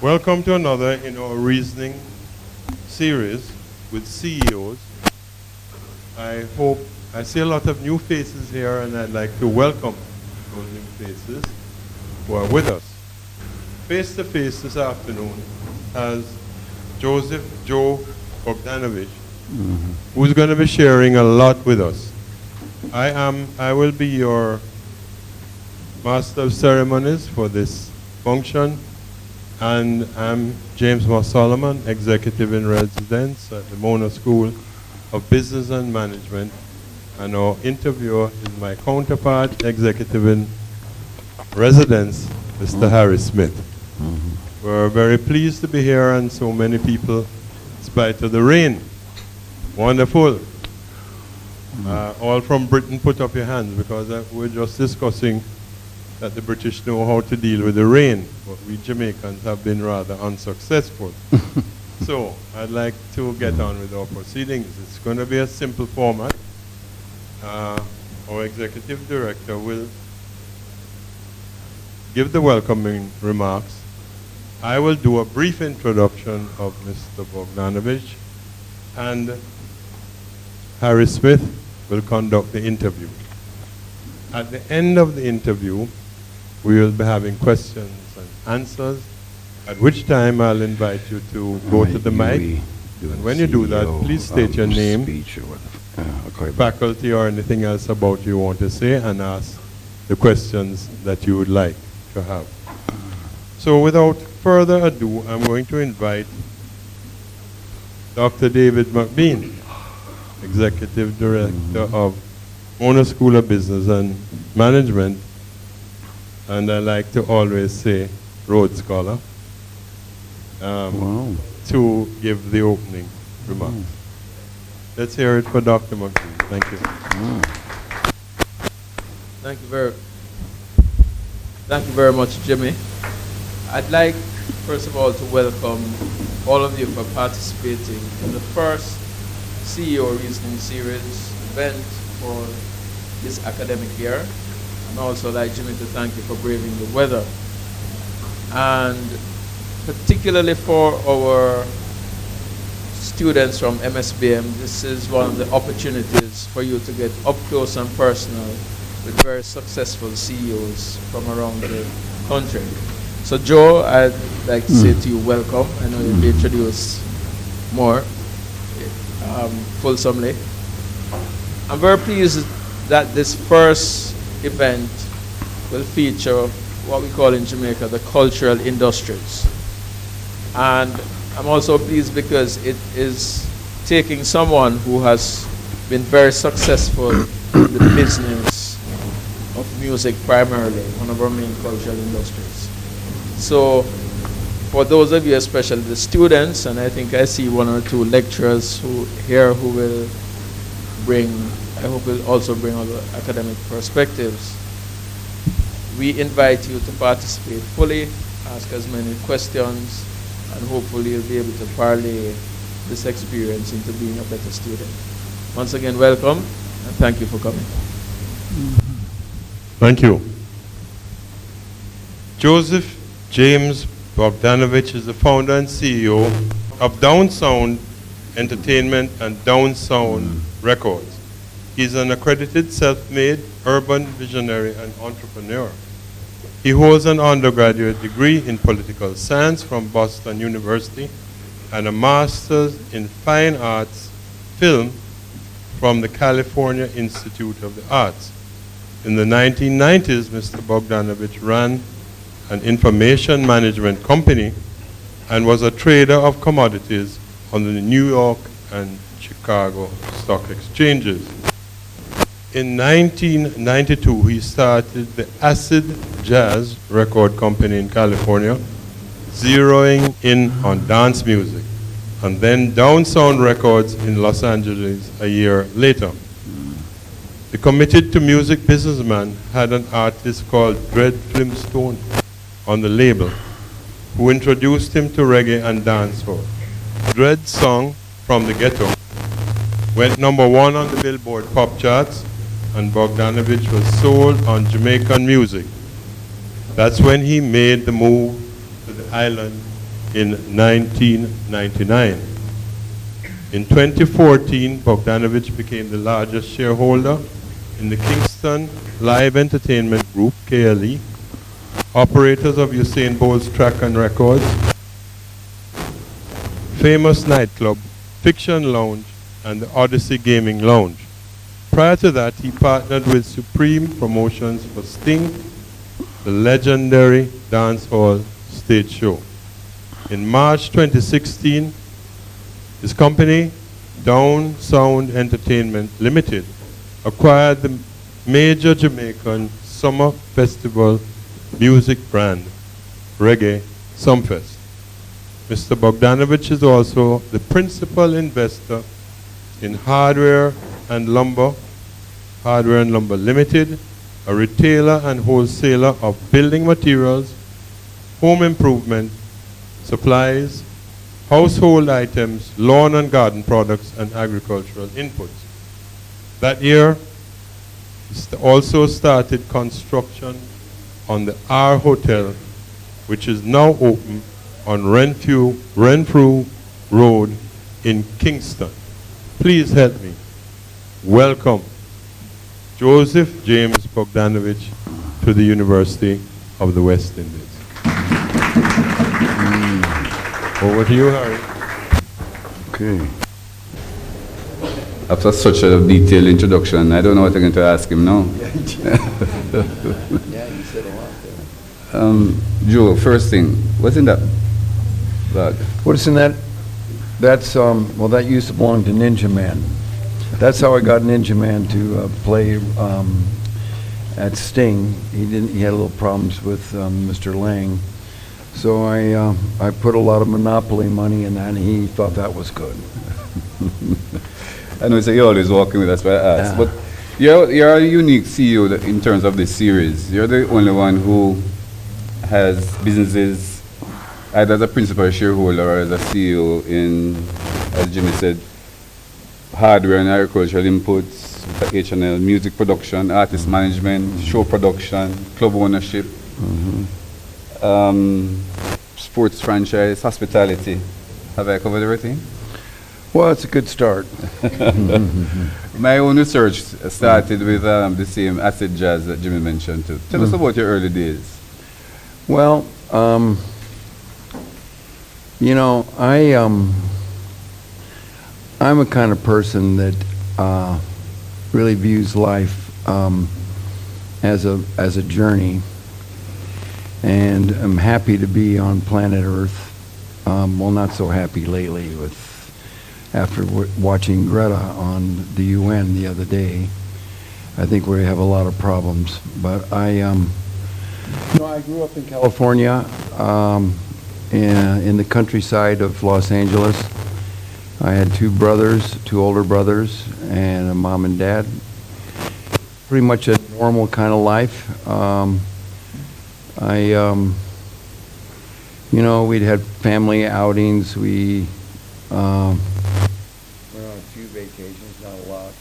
Welcome to another in our reasoning series with CEOs. I hope I see a lot of new faces here, and I'd like to welcome those new faces who are with us. Face to face this afternoon has Josef Joe Bogdanovich, who's going to be sharing a lot with us. I will be your master of ceremonies for this function, and I'm James Moss Solomon, executive in residence at the Mona School of Business and Management, and our interviewer is my counterpart, executive in residence, Mr. Harry Smith. We're very pleased to be here, and so many people, in spite of the rain. Wonderful. All from Britain, put up your hands, because we're just discussing that the British know how to deal with the rain, but we Jamaicans have been rather unsuccessful. So I'd like to get on with our proceedings. It's going to be a simple format. Our executive director will give the welcoming remarks. I will do a brief introduction of Mr. Bogdanovich, and Harry Smith will conduct the interview. At the end of the interview, we will be having questions and answers, at which time I'll invite you to go to the mic. And when you do that, please state your name, faculty, or anything else about you want to say, and ask the questions that you would like to have. So without further ado, I'm going to invite Dr. David McBean, Executive Director of Mona School of Business and Management, and I like to always say Rhodes Scholar, to give the opening remarks. Let's hear it for Dr. McBean. Thank you. Thank you very much, Jimmy. I'd like, first of all, to welcome all of you for participating in the first CEO Reasoning Series event for this academic year. And also like Jimmy to thank you for braving the weather. And particularly for our students from MSBM, this is one of the opportunities for you to get up close and personal with very successful CEOs from around the country. So Joe, I'd like to say to you, welcome. I know you'll be introduced more fulsomely. I'm very pleased that this first event will feature what we call in Jamaica the cultural industries. And I'm also pleased because it is taking someone who has been very successful in the business of music primarily, one of our main cultural industries. So for those of you, especially the students, and I think I see one or two lecturers who will bring, I hope will also bring other academic perspectives. We invite you to participate fully, ask as many questions, and hopefully you'll be able to parlay this experience into being a better student. Once again, welcome, and thank you for coming. Thank you. Joseph James Bogdanovich is the founder and CEO of Down Sound Entertainment and Down Sound Records. He's an accredited self-made urban visionary and entrepreneur. He holds an undergraduate degree in political science from Boston University and a master's in fine arts film from the California Institute of the Arts. In the 1990s, Mr. Bogdanovich ran an information management company and was a trader of commodities on the New York and Chicago stock exchanges. In 1992, he started the Acid Jazz record company in California, zeroing in on dance music, and then Down Sound Records in Los Angeles a year later. The committed to music businessman had an artist called Dred Flintstone on the label, who introduced him to reggae and dancehall. Dred's song, From the Ghetto, went #1 on the Billboard pop charts, and Bogdanovich was sold on Jamaican music. That's when he made the move to the island in 1999. In 2014, Bogdanovich became the largest shareholder in the Kingston Live Entertainment Group, KLE, operators of Usain Bolt's track and records, famous nightclub, Fiction Lounge, and the Odyssey Gaming Lounge. Prior to that, he partnered with Supreme Promotions for Sting, the legendary dancehall stage show. In March 2016, his company, Down Sound Entertainment Limited, acquired the major Jamaican summer festival music brand, Reggae Sumfest. Mr. Bogdanovich is also the principal investor in Hardware and Lumber Limited, a retailer and wholesaler of building materials, home improvement, supplies, household items, lawn and garden products, and agricultural inputs. That year, he also started construction on the R Hotel, which is now open on Renfrew Road in Kingston. Please help me welcome Joseph James Bogdanovich to the University of the West Indies. Over to you, Harry. Okay. After such a detailed introduction, I don't know what I'm going to ask him now. Yeah, you said a lot there. Joe, first thing, what's in that bag? What's in that? That's, well, that used to belong to Ninja Man. That's how I got Ninja Man to play at Sting. He had a little problems with Mr. Lang. So I put a lot of Monopoly money in that, and he thought that was good. I know you're always walking with us, but I asked. Yeah. But you're a unique CEO in terms of this series. You're the only one who has businesses either as a principal shareholder or as a CEO in, as Jimmy said, hardware and agricultural inputs, H&L, music production, artist management, show production, club ownership, sports franchise, hospitality. Have I covered everything? Well, it's a good start. My own research started with the same acid jazz that Jimmy mentioned too. Tell us about your early days. Well, you know, I'm a kind of person that really views life as a journey, and I'm happy to be on planet Earth. Well, not so happy lately after watching Greta on the UN the other day. I think we have a lot of problems, but I grew up in California, in the countryside of Los Angeles. I had two older brothers, and a mom and dad. Pretty much a normal kind of life. We'd had family outings. We went on a few vacations, not a lot.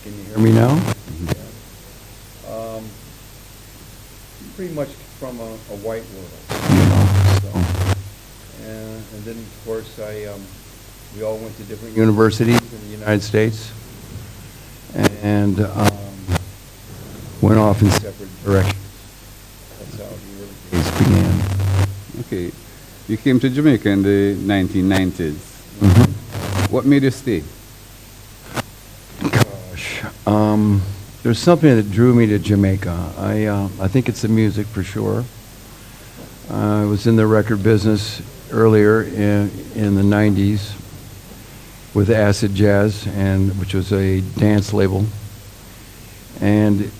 Can you hear me now? Yeah. Pretty much from a white world, So, and then of course we all went to different universities in the United States, and went off in separate directions. That's how the early days began. Okay. You came to Jamaica in the 1990s. What made you stay? Gosh, there's something that drew me to Jamaica. I think it's the music for sure. I was in the record business earlier in the 90s with Acid Jazz, which was a dance label. And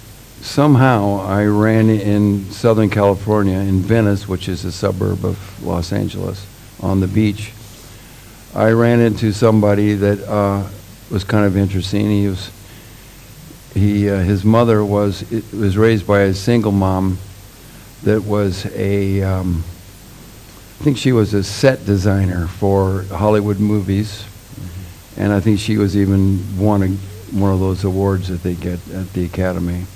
somehow I ran in Southern California, in Venice, which is a suburb of Los Angeles, on the beach. I ran into somebody that was kind of interesting. His mother was raised by a single mom that was I think she was a set designer for Hollywood movies, and I think she was even won one of those awards that they get at the Academy.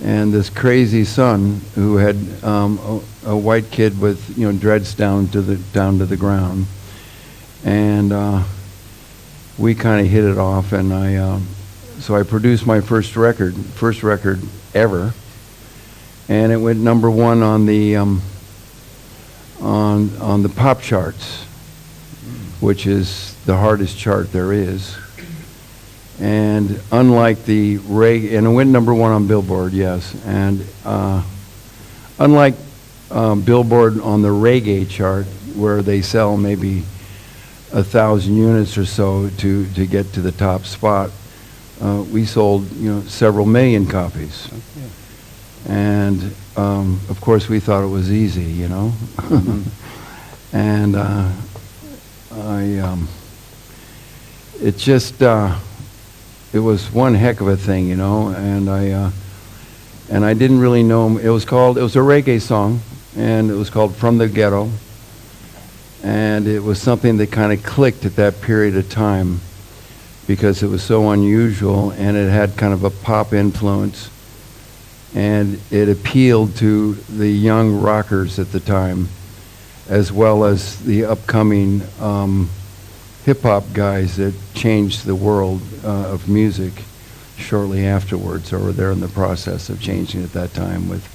and this crazy son who had a white kid with dreads down to the ground, and we kind of hit it off, and so I produced my first record ever, and it went number one on the on the pop charts, which is the hardest chart there is. And unlike the reggae, and it went number one on Billboard, yes. And unlike Billboard on the reggae chart, where they sell maybe 1,000 units or so to get to the top spot, we sold several million copies. Okay. And of course we thought it was easy, and it just it was one heck of a thing, and I didn't really know. It was a reggae song, and it was called From the Ghetto, and it was something that kind of clicked at that period of time because it was so unusual, and it had kind of a pop influence, and it appealed to the young rockers at the time, as well as the upcoming hip-hop guys that changed the world of music shortly afterwards, or they're in the process of changing at that time with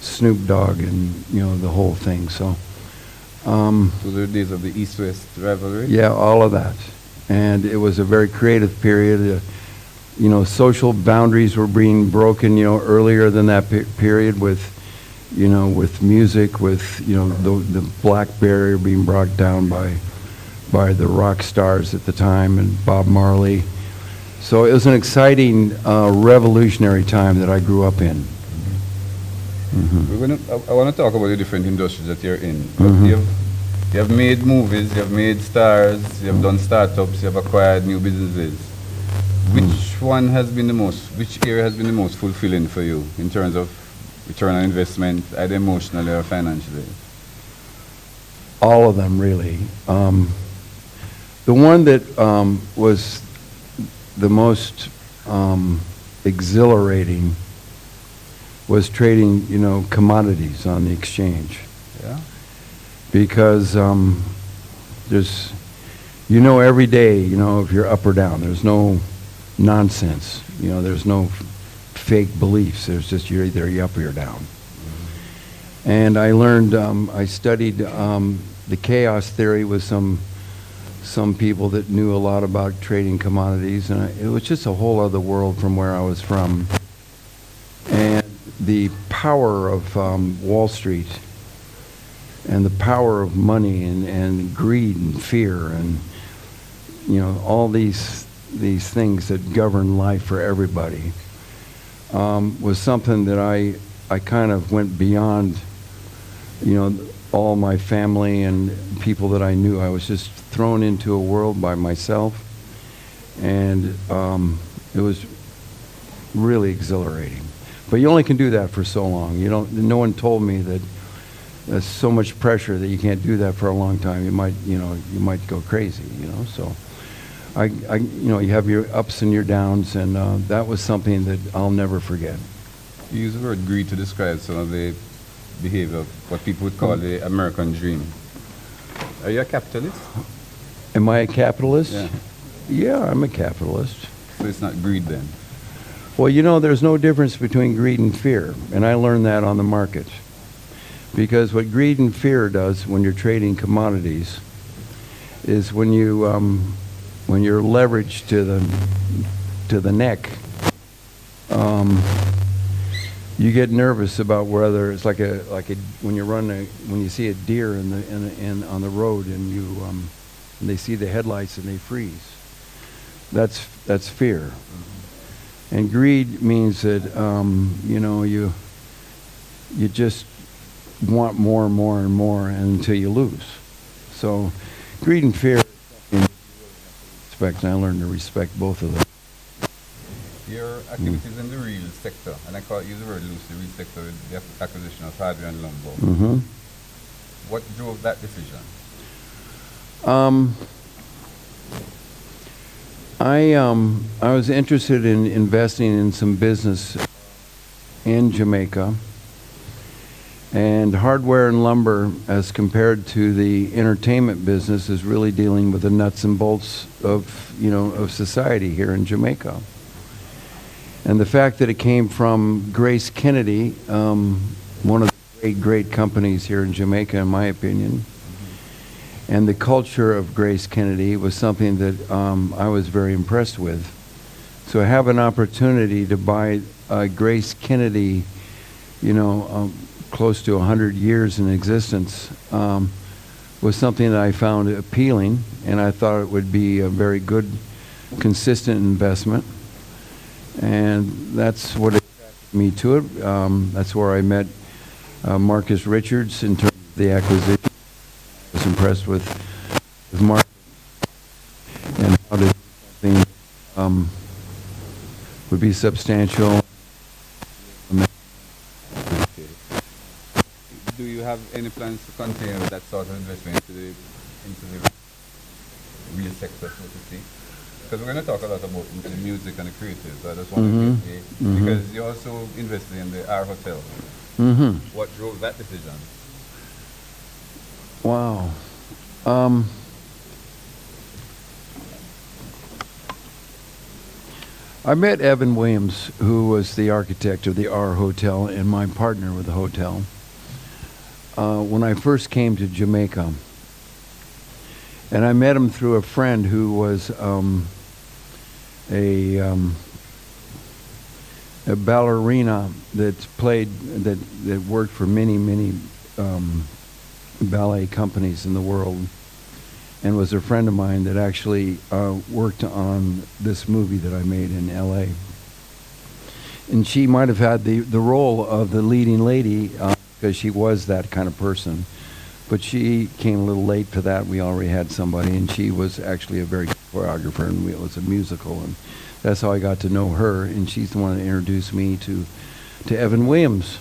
Snoop Dogg and the whole thing. So Those are the days of the East-West rivalry? yeah, all of that. And it was a very creative period. Social boundaries were being broken earlier than that period with music, with the black barrier being brought down by the rock stars at the time and Bob Marley. So it was an exciting, revolutionary time that I grew up in. I want to talk about the different industries that you're in. But you have made movies, you have made stars, you have done startups, you have acquired new businesses. Which area has been the most fulfilling for you in terms of return on investment, either emotionally or financially? All of them, really. The one that was the most exhilarating was trading, commodities on the exchange. Yeah. Because there's, every day, if you're up or down, there's no nonsense. There's no fake beliefs. There's just you're either up or you're down. And I learned, I studied the chaos theory with some people that knew a lot about trading commodities, and it was just a whole other world from where I was from. And the power of Wall Street, and the power of money, and greed and fear, and all these things that govern life for everybody, was something that I kind of went beyond all my family and people that I knew. I was just thrown into a world by myself, and it was really exhilarating. But you only can do that for so long. No one told me that there's so much pressure that you can't do that for a long time. You might go crazy. So you have your ups and your downs, and that was something that I'll never forget. You use the word greed to describe some of the behavior of what people would call the American dream. Are you a capitalist? Am I a capitalist? Yeah. Yeah, I'm a capitalist. So it's not greed then? Well, there's no difference between greed and fear, and I learned that on the market. Because what greed and fear does when you're trading commodities is when you're leveraged to the neck, you get nervous about whether it's like when you see a deer on the road, and they see the headlights and they freeze. That's fear. And greed means that you just want more and more and more until you lose. So greed and fear, respect, and I learned to respect both of them. Your activities in the real sector, and I use the word loosely, real sector, with the acquisition of Hardware and Lumber. What drove that decision? I was interested in investing in some business in Jamaica. And hardware and lumber, as compared to the entertainment business, is really dealing with the nuts and bolts of society here in Jamaica. And the fact that it came from Grace Kennedy, one of the great companies here in Jamaica, in my opinion, and the culture of Grace Kennedy was something that I was very impressed with. So I have an opportunity to buy Grace Kennedy, close to 100 years in existence, was something that I found appealing, and I thought it would be a very good, consistent investment. And that's what attracted me to it. That's where I met Marcus Richards in terms of the acquisition. I was impressed with Marcus and how to do something would be substantial. Do you have any plans to continue that sort of investment into the real sector, so to speak? Because we're going to talk a lot about the music and the creative, so I just want to get because you also invested in the R Hotel. What drove that decision? Wow. I met Evan Williams, who was the architect of the R Hotel and my partner with the hotel, when I first came to Jamaica. And I met him through a friend who was a ballerina that worked for many ballet companies in the world, and was a friend of mine that actually worked on this movie that I made in L.A. And she might have had the role of the leading lady because she was that kind of person. But she came a little late to that. We already had somebody, and she was actually a very good choreographer, and it was a musical, and that's how I got to know her. And she's the one that introduced me to Evan Williams.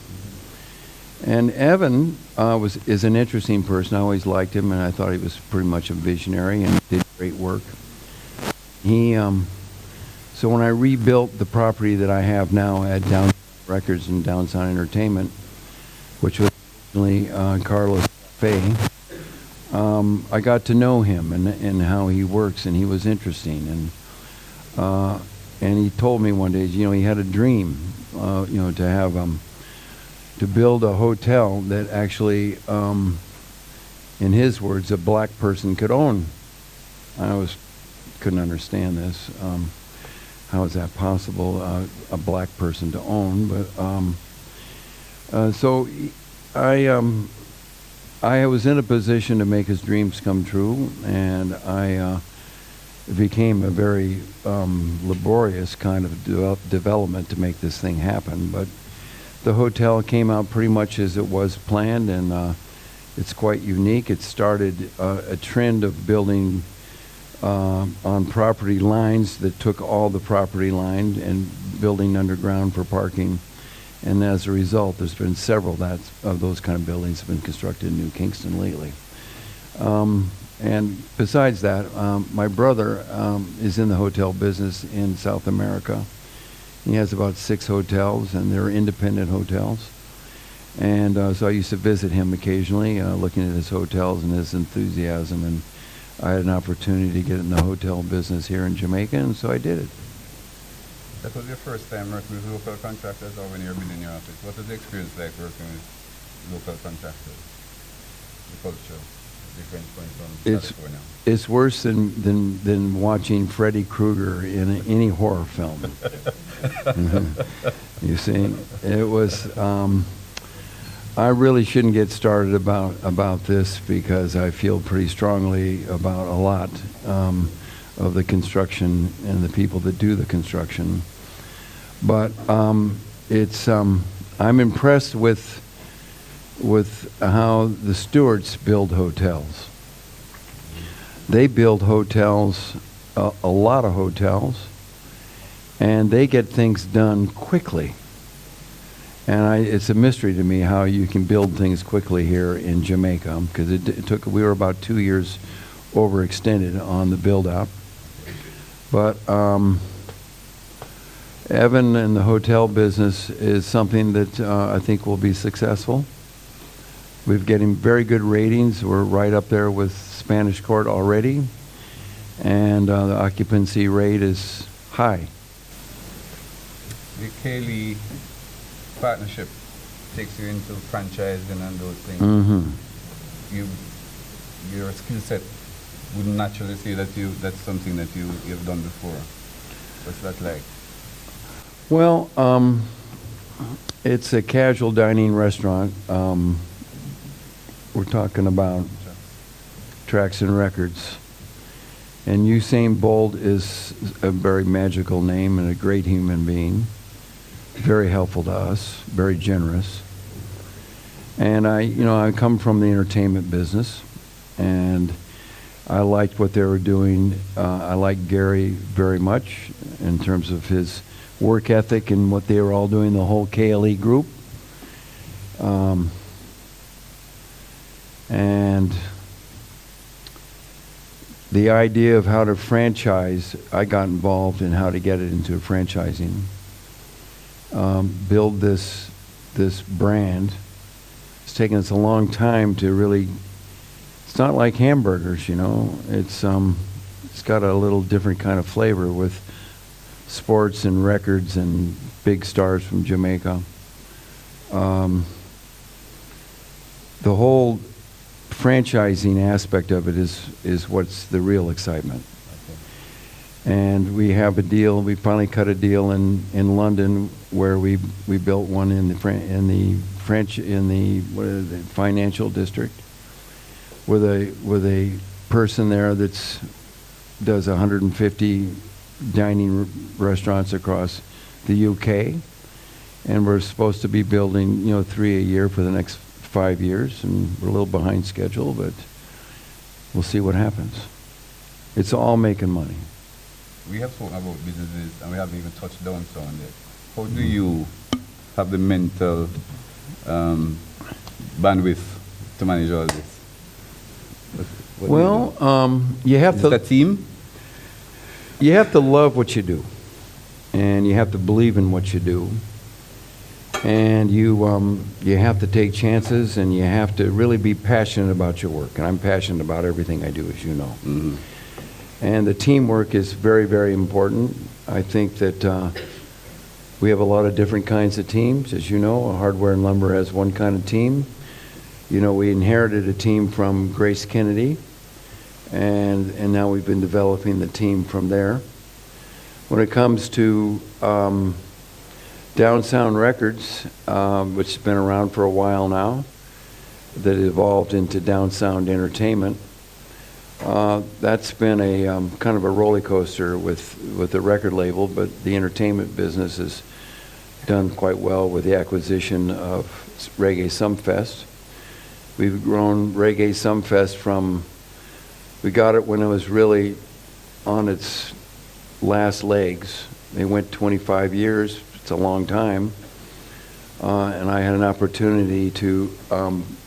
And Evan is an interesting person. I always liked him, and I thought he was pretty much a visionary and did great work. So when I rebuilt the property that I have now at Down Records and Downtown Entertainment, which was originally Carlos Cafe, I got to know him and how he works, and he was interesting. And he told me one day, he had a dream, to have to build a hotel that actually, in his words, a black person could own. I couldn't understand this. How is that possible, a black person to own? But so I was in a position to make his dreams come true, and it became a very laborious kind of development to make this thing happen. But the hotel came out pretty much as it was planned, and it's quite unique. It started a trend of building on property lines that took all the property line and building underground for parking. And as a result, there's been several of those kind of buildings have been constructed in New Kingston lately. And besides that, my brother is in the hotel business in South America. He has about 6 hotels, and they're independent hotels. And so I used to visit him occasionally, looking at his hotels and his enthusiasm. And I had an opportunity to get in the hotel business here in Jamaica, and so I did it. That was your first time working with local contractors, or when you were in your office? What was the experience like working with local contractors? The culture, different from California. It's worse than watching Freddy Krueger in any horror film. You see, it was. I really shouldn't get started about this because I feel pretty strongly about a lot of the construction and the people that do the construction. But it's I'm impressed with how the Stewarts build hotels. They build hotels, a lot of hotels, and they get things done quickly. And it's a mystery to me how you can build things quickly here in Jamaica, because we were about 2 years overextended on the build-out. But Evan and the hotel business is something that I think will be successful. We're getting very good ratings. We're right up there with Spanish Court already, and the occupancy rate is high. The Kaylee partnership takes you into franchising and those things. Your skill set would naturally say that that's something that you've done before. What's that like? Well, it's a casual dining restaurant. We're talking about Tracks and Records. And Usain Bolt is a very magical name and a great human being. Very helpful to us, very generous. And I come from the entertainment business, and I liked what they were doing. I like Gary very much in terms of his work ethic and what they were all doing, the whole KLE group. And the idea of how to franchise, I got involved in how to get it into franchising. Build this brand. It's taken us a long time to really. It's not like hamburgers, you know. It's got a little different kind of flavor with sports and records and big stars from Jamaica. The whole franchising aspect of it is what's the real excitement. And we have a deal. We finally cut a deal in London where we built one in the financial district with a person there does 150 dining restaurants across the UK, and we're supposed to be building 3 a year for the next 5 years, and we're a little behind schedule, but we'll see what happens. It's all making money. We have spoken about businesses, and we haven't even touched down on it. How do you have the mental bandwidth to manage all this? What do you do? You have Is to. it a team? You have to love what you do, and you have to believe in what you do, and you have to take chances, and you have to really be passionate about your work. And I'm passionate about everything I do, as you know. Mm-hmm. And the teamwork is very, very important. I think that we have a lot of different kinds of teams. As you know, Hardware and Lumber has one kind of team. We inherited a team from Grace Kennedy, and now we've been developing the team from there. When it comes to Down Sound Records, which has been around for a while now, that evolved into Down Sound Entertainment, that's been a kind of a roller coaster with the record label, but the entertainment business has done quite well with the acquisition of Reggae Sumfest. We've grown Reggae Sumfest we got it when it was really on its last legs. It went 25 years. It's a long time. And I had an opportunity to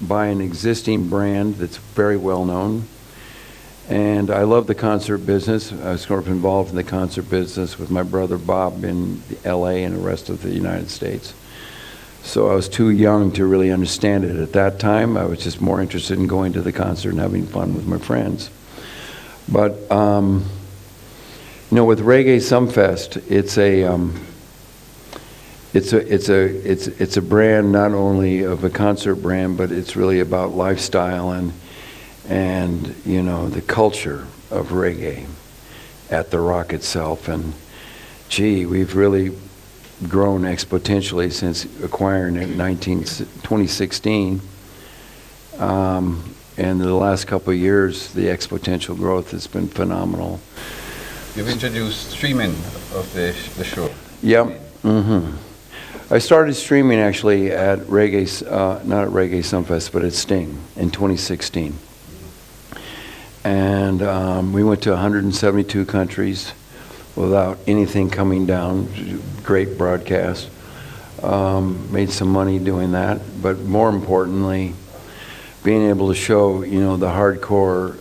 buy an existing brand that's very well known. And I love the concert business. I was sort of involved in the concert business with my brother Bob in LA and the rest of the United States. So I was too young to really understand it at that time. I was just more interested in going to the concert and having fun with my friends. But with Reggae Sumfest, it's a brand not only of a concert brand, but it's really about lifestyle and the culture of reggae at the Rock itself. And we've really grown exponentially since acquiring it in 2016. And the last couple of years, the exponential growth has been phenomenal. You've introduced streaming of the show. Yep. Mm-hmm. I started streaming actually at Reggae, not at Reggae Sumfest, but at Sting in 2016. And we went to 172 countries without anything coming down. Great broadcast. Made some money doing that, but more importantly, being able to show the hardcore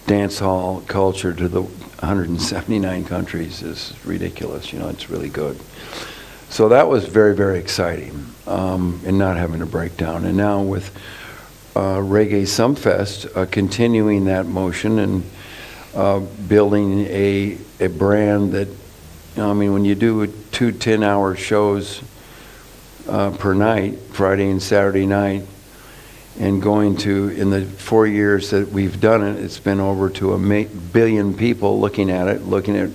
dance hall culture to the 179 countries is ridiculous. It's really good. So that was very, very exciting, and not having to break down. And now with Reggae Sumfest, continuing that motion and building a brand that, when you do 2 10-hour shows per night, Friday and Saturday night, and going to, in the 4 years that we've done it, it's been over to a billion people looking at it, looking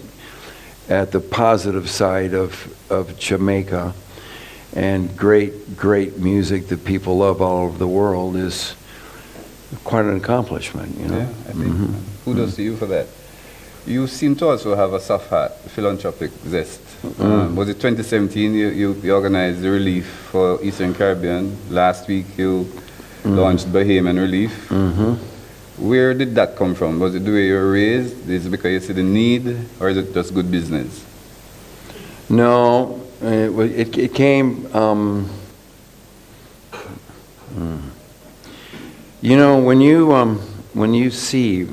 at the positive side of Jamaica, and great music that people love all over the world is quite an accomplishment, Yeah, I think. Kudos to you for that. You seem to also have a soft heart, philanthropic zest. Was it 2017 you organized the relief for Eastern Caribbean? Last week you launched Bahamian Relief. Where did that come from? Was it the way you were raised? Is it because you see the need, or is it just good business? No, it came. When you see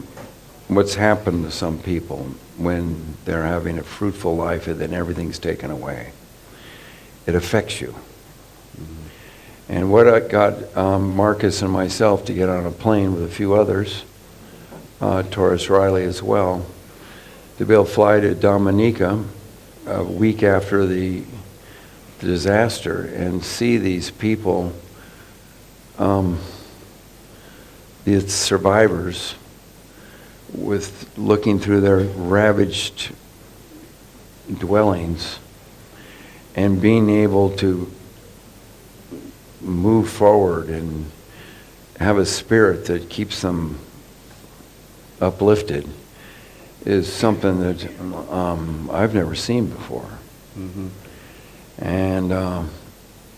what's happened to some people when they're having a fruitful life and then everything's taken away, it affects you. And what I got Marcus and myself to get on a plane with a few others, Taurus Riley as well, to be able to fly to Dominica a week after the disaster and see these people, the survivors, with looking through their ravaged dwellings and being able to move forward and have a spirit that keeps them uplifted is something that I've never seen before. And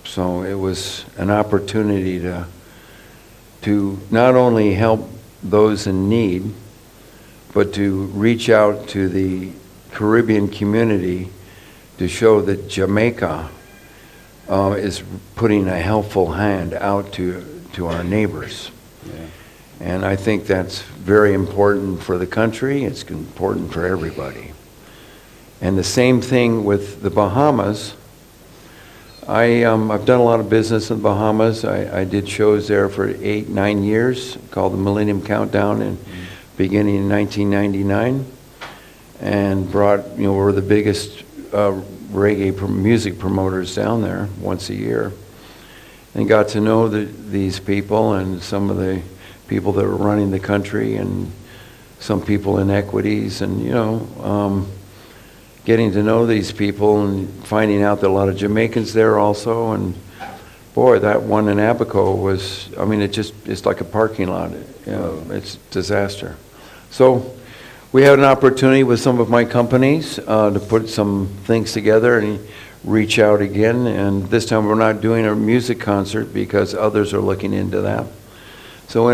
so it was an opportunity to not only help those in need, but to reach out to the Caribbean community to show that Jamaica is putting a helpful hand out to our neighbors. Yeah. And I think that's very important for the country. It's important for everybody. And the same thing with the Bahamas. I've done a lot of business in the Bahamas. I did shows there for 8-9 years called the Millennium Countdown in beginning in 1999, and brought, we're the biggest reggae music promoters down there once a year, and got to know these people and some of the people that were running the country and some people in equities, and getting to know these people and finding out that a lot of Jamaicans there also. And boy, that one in Abaco was, it's like a parking lot. It's a disaster. So we had an opportunity with some of my companies to put some things together and reach out again. And this time we're not doing a music concert because others are looking into that. So we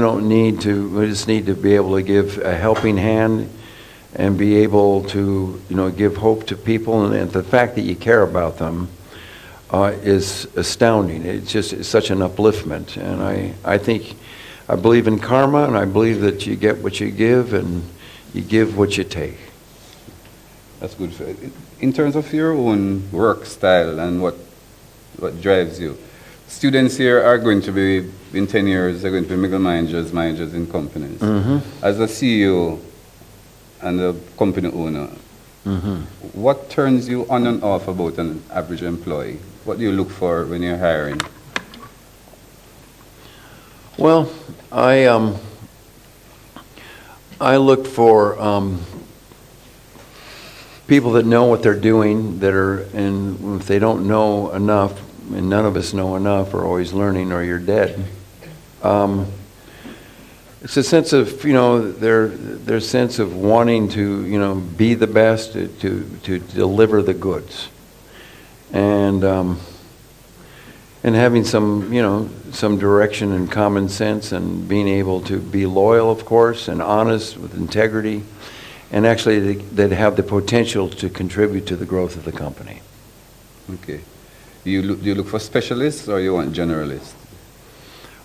just need to be able to give a helping hand and be able to, give hope to people. And the fact that you care about them is astounding. It's such an upliftment. And I believe in karma, and I believe that you get what you give, and you give what you take. That's good. In terms of your own work style and what drives you, students here are going to be, in 10 years, they're going to be middle managers in companies. As a CEO and a company owner, what turns you on and off about an average employee? What do you look for when you're hiring? Well, I look for people that know what they're doing, and if they don't know enough, and none of us know enough, or always learning, or you're dead. It's a sense of, their sense of wanting to, be the best, to deliver the goods, and having some direction and common sense, and being able to be loyal, of course, and honest with integrity, and actually that have the potential to contribute to the growth of the company. Okay. Do you look for specialists, or you want generalists?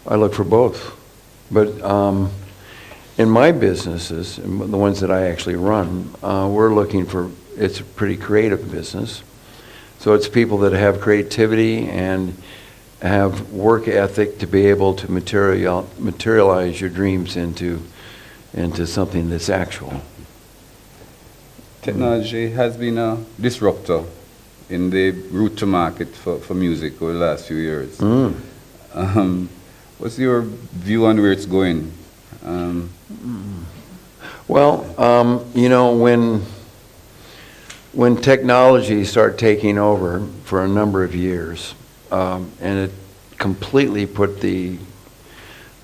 I look for both. But, in my businesses, and the ones that I actually run, we're looking for, it's a pretty creative business. So it's people that have creativity and have work ethic to be able to materialize your dreams into something that's actual. Technology has been a disruptor in the route to market for music over the last few years. What's your view on where it's going? Well, you know, when technology started taking over for a number of years, and it completely put the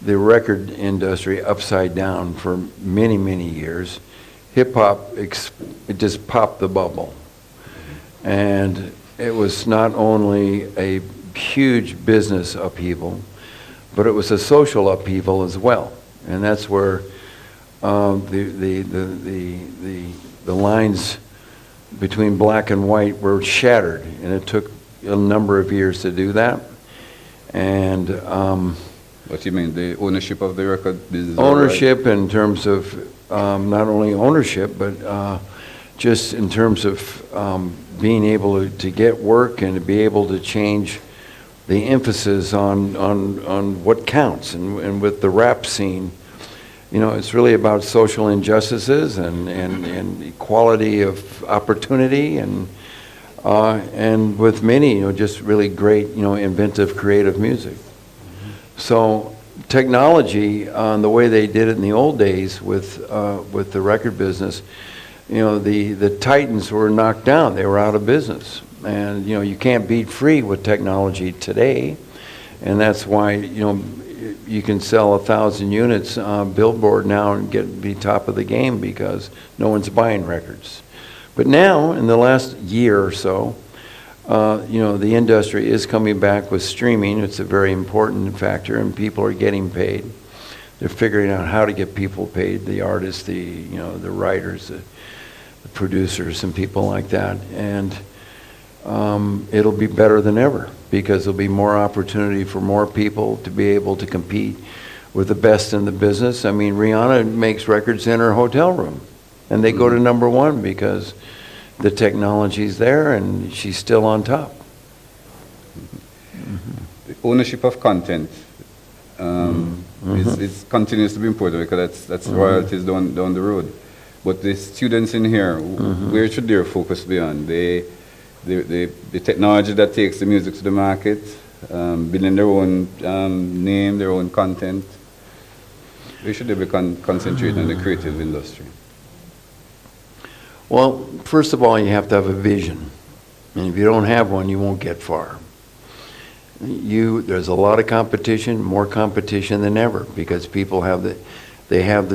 record industry upside down for many, many years, hip-hop, it just popped the bubble. And it was not only a huge business upheaval, but it was a social upheaval as well. And that's where the lines between black and white were shattered, and it took a number of years to do that. And what do you mean, the ownership of the record business? Ownership in terms of not only ownership, but just in terms of being able to get work and to be able to change the emphasis on what counts. And with the rap scene, you know, it's really about social injustices and equality of opportunity, and with many, you know, just really great, you know, inventive, creative music. So technology, the way they did it in the old days with the record business, you know, the titans were knocked down. They were out of business. And, you know, you can't beat free with technology today. And that's why, you know, you can sell 1,000 units Billboard now and be top of the game because no one's buying records. But now, in the last year or so, you know, the industry is coming back with streaming. It's a very important factor, and people are getting paid. They're figuring out how to get people paid, the artists, you know, the writers, the producers, and people like that. And it'll be better than ever because there'll be more opportunity for more people to be able to compete with the best in the business. I mean, Rihanna makes records in her hotel room, and they go to #1 because the technology's there and she's still on top. The ownership of content is continues to be important because that's royalties down the road. But the students in here, where should their focus be on? The technology that takes the music to the market, building their own name, their own content. Where should they be concentrating on the creative industry? Well, first of all, you have to have a vision. And if you don't have one, you won't get far. There's a lot of competition, more competition than ever, because people have the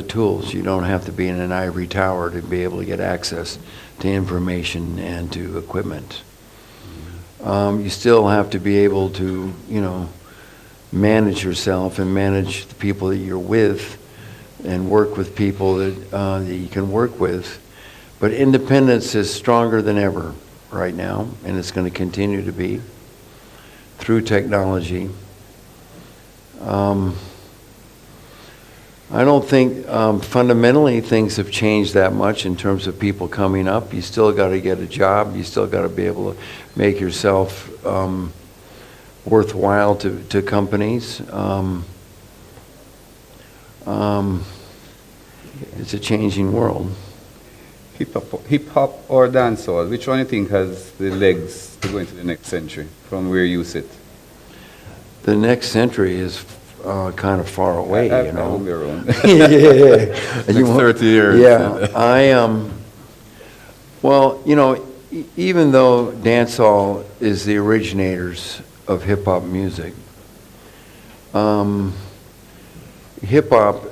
tools. You don't have to be in an ivory tower to be able to get access to information and to equipment. You still have to be able to, you know, manage yourself and manage the people that you're with and work with people that you can work with. But independence is stronger than ever right now, and it's going to continue to be through technology. I don't think fundamentally things have changed that much in terms of people coming up. You still got to get a job. You still got to be able to make yourself worthwhile to companies. It's a changing world. Hip hop or dancehall, which one do you think has the legs to go into the next century from where you sit? The next century is kind of far away, you know. I won't be around. Yeah. Next 30 years. Yeah, well, you know, even though dancehall is the originators of hip-hop music, hip-hop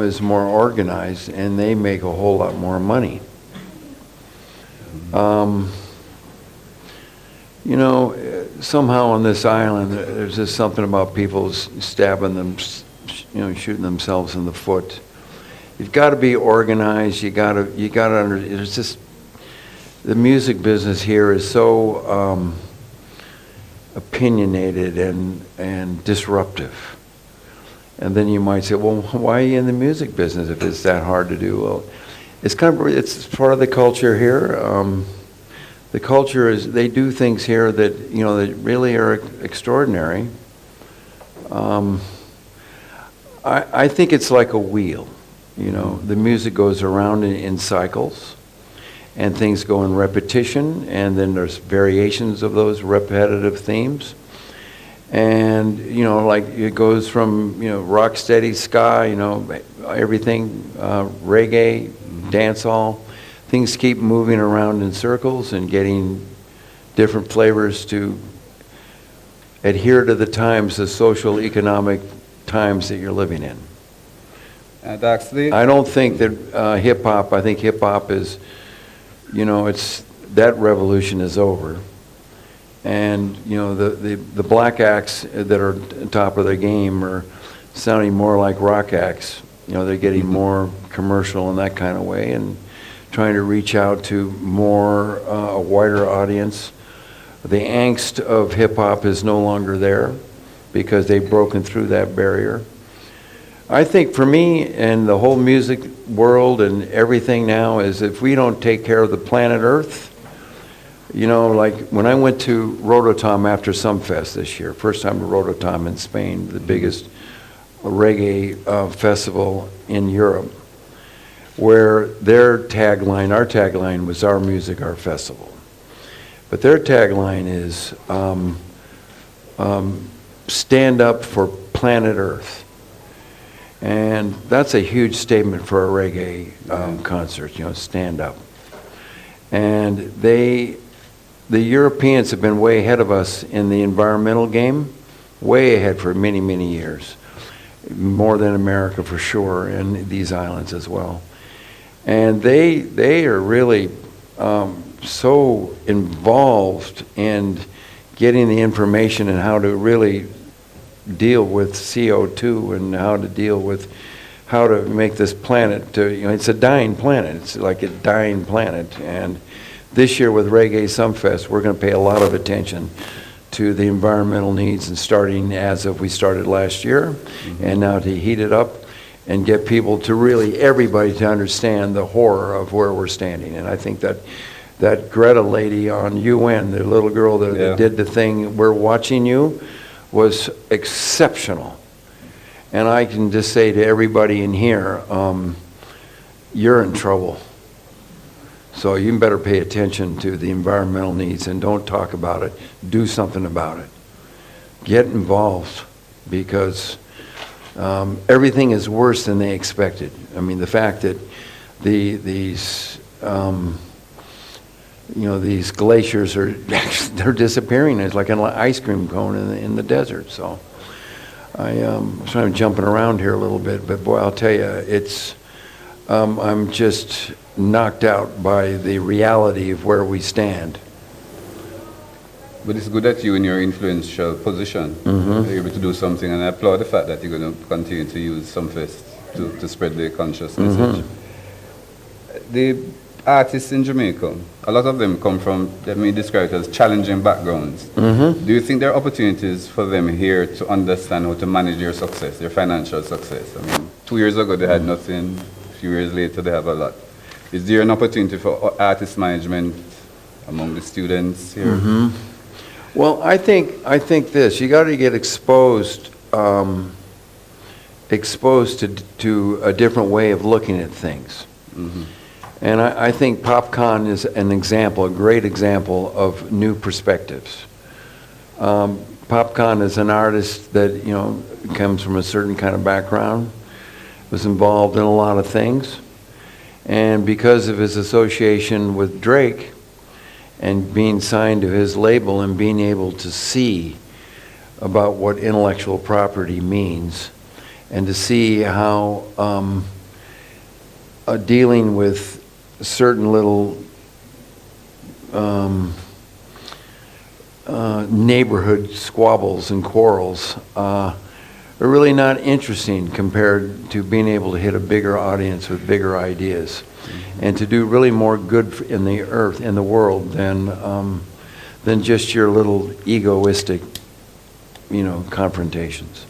is more organized, and they make a whole lot more money. You know, somehow on this island, there's just something about people stabbing them, you know, shooting themselves in the foot. You've got to be organized. You got to it's just, the music business here is so opinionated and disruptive. And then you might say, well, why are you in the music business if it's that hard to do? Well, it's part of the culture here. The culture is, they do things here that, that really are extraordinary. I think it's like a wheel, the music goes around in cycles, and things go in repetition, and then there's variations of those repetitive themes. And, like it goes from, rock steady, ska, everything, reggae, dancehall. Things keep moving around in circles and getting different flavors to adhere to the times, the social, economic times that you're living in. Actually, I don't think that hip-hop, I think hip-hop is, that revolution is over. And, the black acts that are top of their game are sounding more like rock acts. They're getting more commercial in that kind of way and trying to reach out to more, a wider audience. The angst of hip-hop is no longer there because they've broken through that barrier. I think for me and the whole music world and everything now is if we don't take care of the planet Earth, like when I went to Rototom after Sumfest this year, first time to Rototom in Spain, the biggest reggae festival in Europe, where their tagline, our tagline was our music, our festival. But their tagline is stand up for planet Earth. And that's a huge statement for a reggae concert, stand up. And the Europeans have been way ahead of us in the environmental game, way ahead for many, many years. More than America for sure, and these islands as well. And they are really so involved in getting the information and how to really deal with CO2 and how to deal with how to make this planet, it's a dying planet. It's like a dying planet. And this year with Reggae Sumfest, we're going to pay a lot of attention to the environmental needs, and starting as if we started last year, and now to heat it up and get people to really, everybody to understand the horror of where we're standing. And I think that Greta lady on UN, the little girl that did the thing, "We're watching you," was exceptional. And I can just say to everybody in here, you're in trouble. So you better pay attention to the environmental needs and don't talk about it. Do something about it. Get involved, because everything is worse than they expected. I mean, the fact that these glaciers they're disappearing. It's like an ice cream cone in the desert. So I'm sort of jumping around here a little bit, but boy, I'll tell you, I'm just knocked out by the reality of where we stand. But it's good that you, in your influential position, are able to do something, and I applaud the fact that you're going to continue to use Sumfest to spread the conscious message. The artists in Jamaica, a lot of them come from, let me describe it as challenging backgrounds. Do you think there are opportunities for them here to understand how to manage their success, their financial success? I mean, 2 years ago they had nothing, a few years later they have a lot. Is there an opportunity for artist management among the students here? Well, I think this, you got to get exposed to a different way of looking at things. And I think PopCon is an example, a great example of new perspectives. PopCon is an artist that, comes from a certain kind of background, was involved in a lot of things. And because of his association with Drake and being signed to his label and being able to see about what intellectual property means, and to see how dealing with certain little neighborhood squabbles and quarrels are really not interesting compared to being able to hit a bigger audience with bigger ideas, and to do really more good in the earth, in the world, than just your little egoistic, confrontations.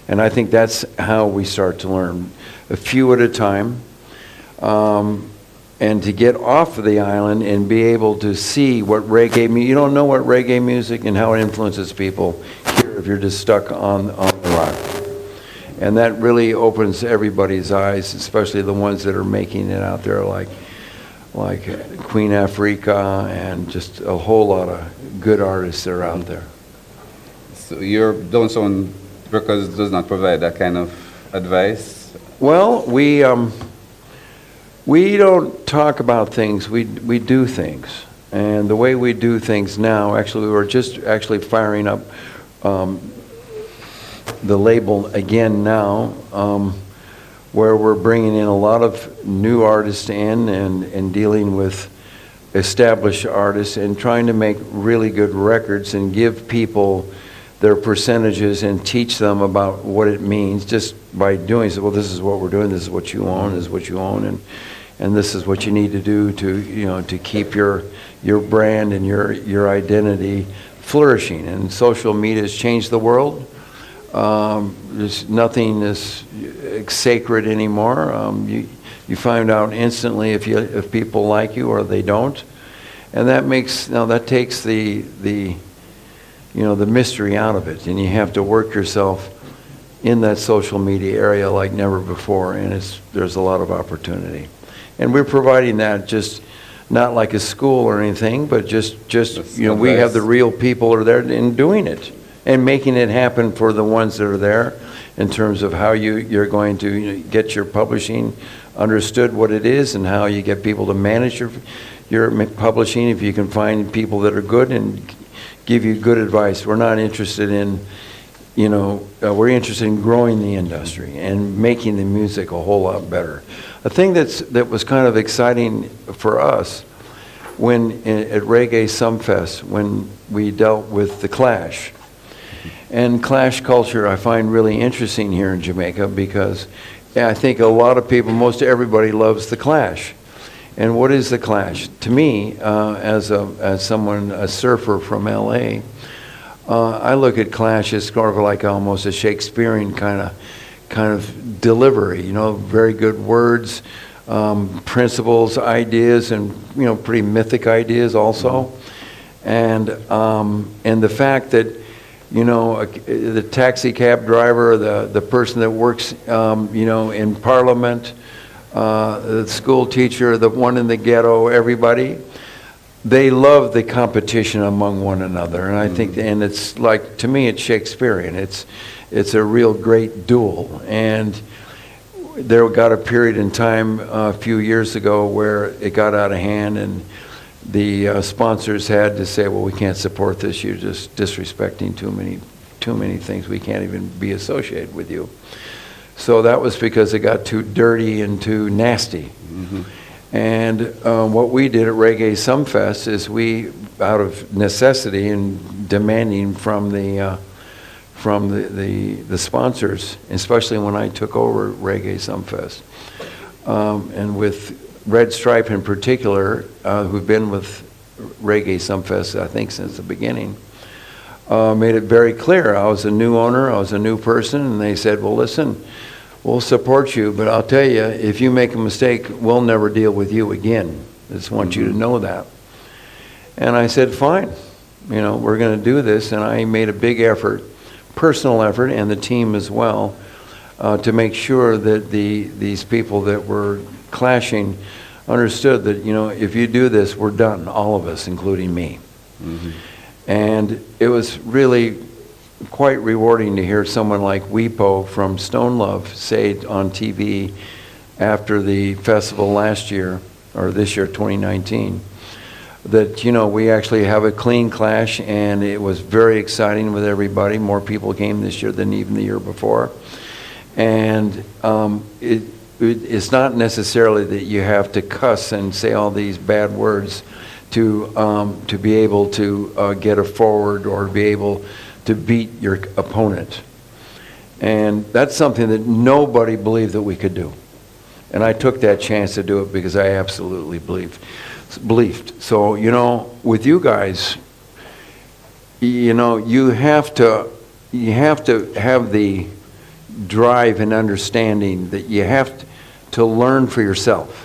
And I think that's how we start to learn, a few at a time. And to get off of the island and be able to see what reggae, you don't know what reggae music and how it influences people here if you're just stuck on the rock. And that really opens everybody's eyes, especially the ones that are making it out there, like Queen Africa and just a whole lot of good artists that are out there. So your Down Sound Records does not provide that kind of advice? Well, we don't talk about things, we do things. And the way we do things now, actually, we're just actually firing up the label again now, where we're bringing in a lot of new artists in and dealing with established artists and trying to make really good records and give people their percentages and teach them about what it means just by doing so. Well, this is what we're doing, this is what you own, this is what you own, and this is what you need to do to keep your brand and your identity flourishing. And social media has changed the world. There's nothing is sacred anymore. You find out instantly if people like you or they don't, and that takes the mystery out of it, and you have to work yourself in that social media area like never before, and there's a lot of opportunity. And we're providing that just not like a school or anything, but just we have the real people are there and doing it and making it happen for the ones that are there in terms of how you're going to get your publishing understood what it is and how you get people to manage your publishing if you can find people that are good and give you good advice. We're not interested in we're interested in growing the industry and making the music a whole lot better. A thing that was kind of exciting for us at Reggae Sumfest when we dealt with the Clash. And Clash culture I find really interesting here in Jamaica because I think a lot of people, most everybody loves the Clash. And what is the Clash? To me, as a surfer from LA, I look at Clash as sort of like almost a Shakespearean kind of delivery. Very good words, principles, ideas, and pretty mythic ideas also. And the fact that the taxi cab driver, the person that works in Parliament, the school teacher, the one in the ghetto, everybody, they love the competition among one another. And I think, and it's like, to me, it's Shakespearean. It's a real great duel. And there got a period in time a few years ago where it got out of hand and the sponsors had to say, well, we can't support this. You're just disrespecting too many things. We can't even be associated with you. So that was because it got too dirty and too nasty. Mm-hmm. And what we did at Reggae Sumfest is we, out of necessity and demanding from the sponsors, especially when I took over Reggae Sumfest, and with Red Stripe in particular, who've been with Reggae Sumfest, I think, since the beginning, made it very clear. I was a new owner, I was a new person, and they said, well, listen, we'll support you, but I'll tell you, if you make a mistake, we'll never deal with you again. I just want you to know that. And I said, fine, we're going to do this, and I made a big effort, personal effort, and the team as well, to make sure that these people that were clashing understood that, if you do this, we're done, all of us, including me. Mm-hmm. And it was really quite rewarding to hear someone like Weepo from Stone Love say on TV after the festival last year, or this year, 2019, that, we actually have a clean clash, and it was very exciting with everybody. More people came this year than even the year before. And it's not necessarily that you have to cuss and say all these bad words to be able to get a forward or be able to beat your opponent. And that's something that nobody believed that we could do. And I took that chance to do it because I absolutely believed. So, with you guys, you have to have drive and understanding that you have to learn for yourself.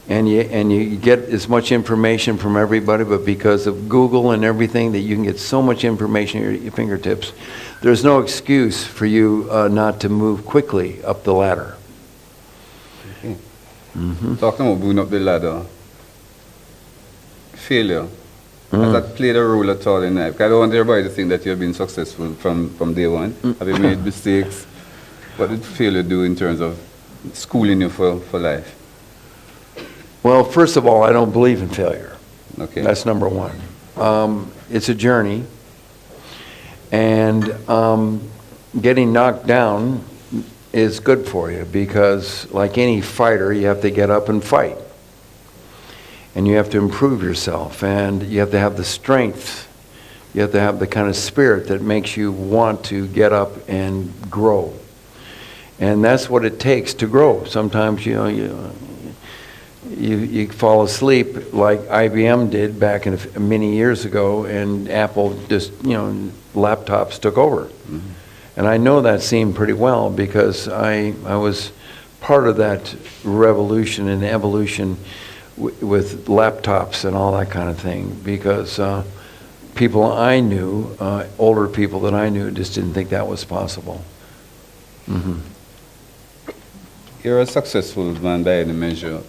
And you get as much information from everybody, but because of Google and everything, that you can get so much information at your fingertips, there's no excuse for you not to move quickly up the ladder. Okay. Talking about moving up the ladder, failure, has that played a role at all in life? Because I don't want everybody to think that you've been successful from day one. Have you made mistakes? What did failure do in terms of schooling you for life? Well, first of all, I don't believe in failure. Okay. That's number one. It's a journey, and getting knocked down is good for you, because like any fighter, you have to get up and fight. And you have to improve yourself, and you have to have the strength. You have to have the kind of spirit that makes you want to get up and grow. And that's what it takes to grow. Sometimes, you fall asleep like IBM did back in many years ago, and Apple just, laptops took over. And I know that scene pretty well, because I was part of that revolution and evolution with laptops and all that kind of thing, because people I knew, older people that I knew, just didn't think that was possible. You're a successful man by any measure.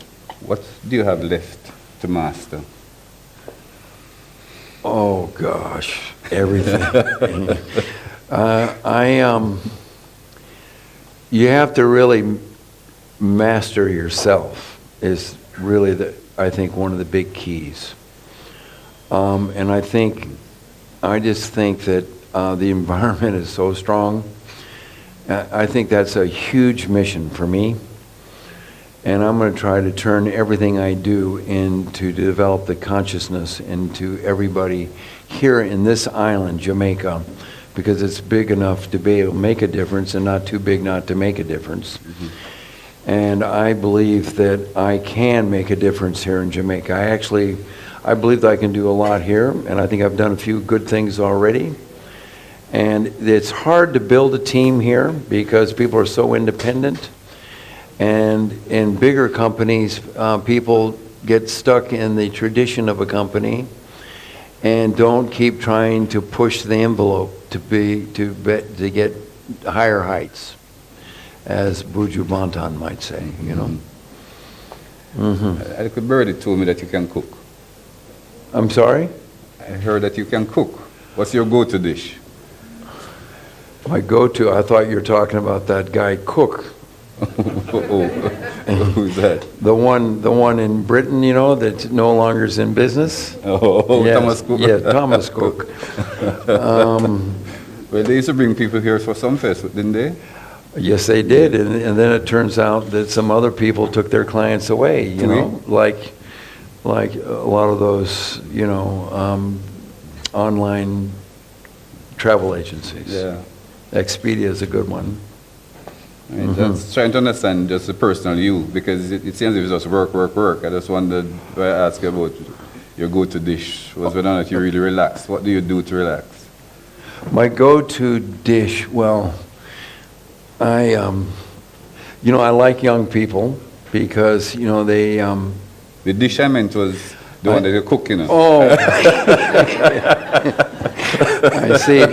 What do you have left to master? Oh gosh, everything. You have to really master yourself is really I think one of the big keys. And I just think that the environment is so strong. I think that's a huge mission for me. And I'm going to try to turn everything I do into to develop the consciousness into everybody here in this island, Jamaica, because it's big enough to be able to make a difference and not too big not to make a difference. And I believe that I can make a difference here in Jamaica. I believe that I can do a lot here, and I think I've done a few good things already. And it's hard to build a team here because people are so independent. And in bigger companies, people get stuck in the tradition of a company and don't keep trying to push the envelope to get higher heights, as Buju Banton might say, A little birdie told me that you can cook. I'm sorry? I heard that you can cook. What's your go-to dish? My go-to, I thought you were talking about that guy Cook. Who's that? The one in Britain, that no longer is in business. Yes. Thomas Cook. Yeah, Thomas Cook. Well, they used to bring people here for some fest, didn't they? Yes, they did, and then it turns out that some other people took their clients away. Like a lot of those, online travel agencies. Yeah, Expedia is a good one. Just trying to understand just the personal you, because it seems if it's just work. I just wondered, I asked you about your go-to dish, was whether or not you really relax. What do you do to relax? My go-to dish, well, I like young people because, they... The dish I meant was the one that you cook, Oh. I see.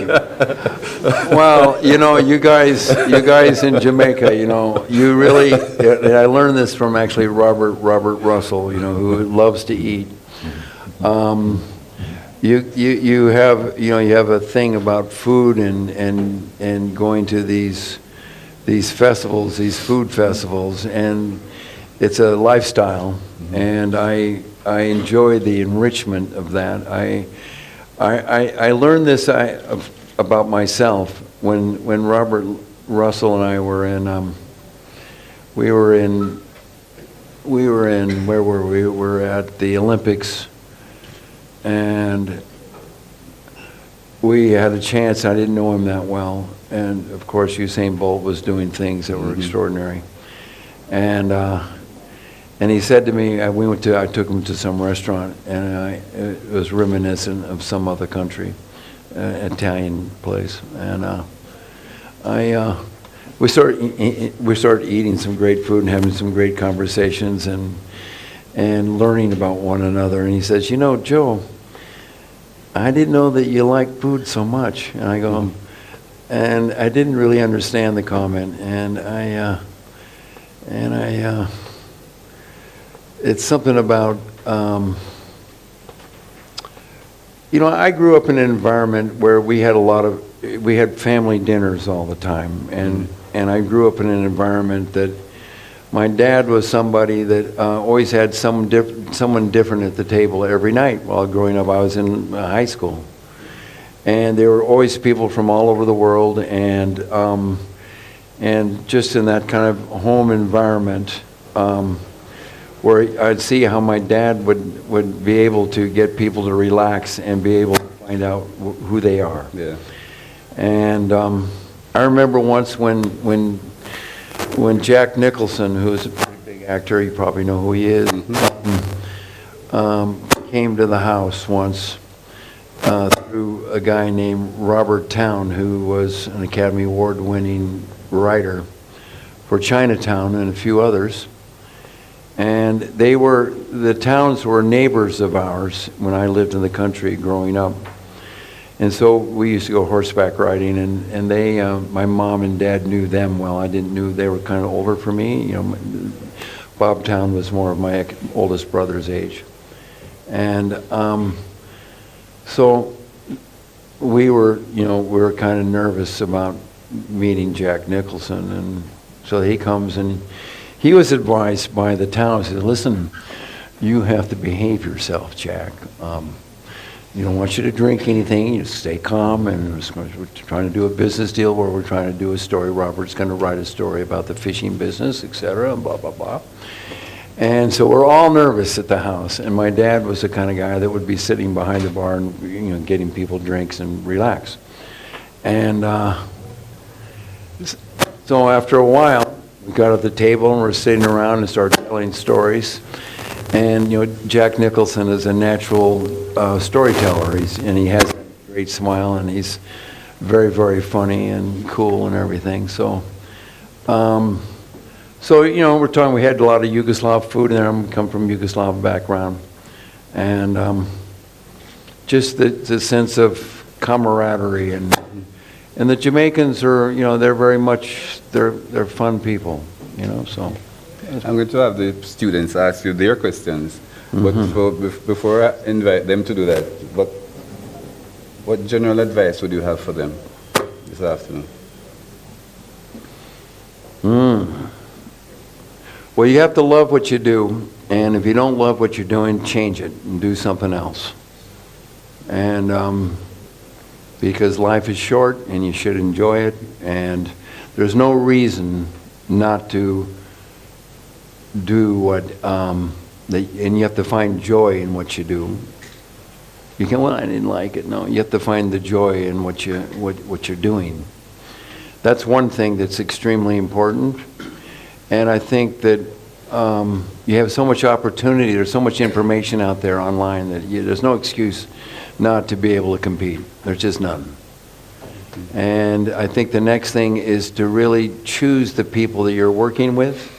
Well, you guys in Jamaica, you really, and I learned this from actually Robert Russell, who loves to eat. You have a thing about food and going to these festivals, these food festivals, and it's a lifestyle, and I enjoy the enrichment of that. I learned this about myself when Robert Russell and I were in where were we? We were at the Olympics, and we had a chance. I didn't know him that well, and of course Usain Bolt was doing things that were extraordinary, and he said to me, I took him to some restaurant, and it was reminiscent of some other country, Italian place, and we started eating some great food and having some great conversations and learning about one another. And he says, Joe, I didn't know that you liked food so much. And I go, and I didn't really understand the comment. And it's something about, I grew up in an environment where we had family dinners all the time. And I grew up in an environment that my dad was somebody that always had someone different at the table every night. While growing up, I was in high school. And there were always people from all over the world, and just in that kind of home environment, where I'd see how my dad would be able to get people to relax and be able to find out who they are. Yeah. And I remember once when Jack Nicholson, who's a pretty big actor, you probably know who he is, came to the house once through a guy named Robert Towne, who was an Academy Award-winning writer for Chinatown and a few others. And the Townes were neighbors of ours when I lived in the country growing up. And so we used to go horseback riding, and they, my mom and dad knew them well. I didn't know they were kind of older for me. Bob Towne was more of my oldest brother's age. And so we were kind of nervous about meeting Jack Nicholson. And so he comes, and he was advised by the town. He said, listen, you have to behave yourself, Jack. We don't want you to drink anything. You stay calm, and we're trying to do a business deal where we're trying to do a story. Robert's going to write a story about the fishing business, et cetera, and blah, blah, blah. And so we're all nervous at the house. And my dad was the kind of guy that would be sitting behind the bar and getting people drinks and relax. And so after a while, we got at the table and we're sitting around and started telling stories. And Jack Nicholson is a natural storyteller. He has a great smile, and he's very, very funny and cool and everything. So, we're talking. We had a lot of Yugoslav food in there. I come from Yugoslav background, and just the sense of camaraderie and the Jamaicans are they're very much they're fun people. So. I'm going to have the students ask you their questions, but before I invite them to do that, what general advice would you have for them this afternoon? Well, you have to love what you do, and if you don't love what you're doing, change it and do something else. And because life is short, and you should enjoy it, and there's no reason not to do what and you have to find joy in what you do. You can, well, I didn't like it. No, you have to find the joy in what you're doing. That's one thing that's extremely important. And I think that you have so much opportunity. There's so much information out there online that there's no excuse not to be able to compete. There's just none. And I think the next thing is to really choose the people that you're working with,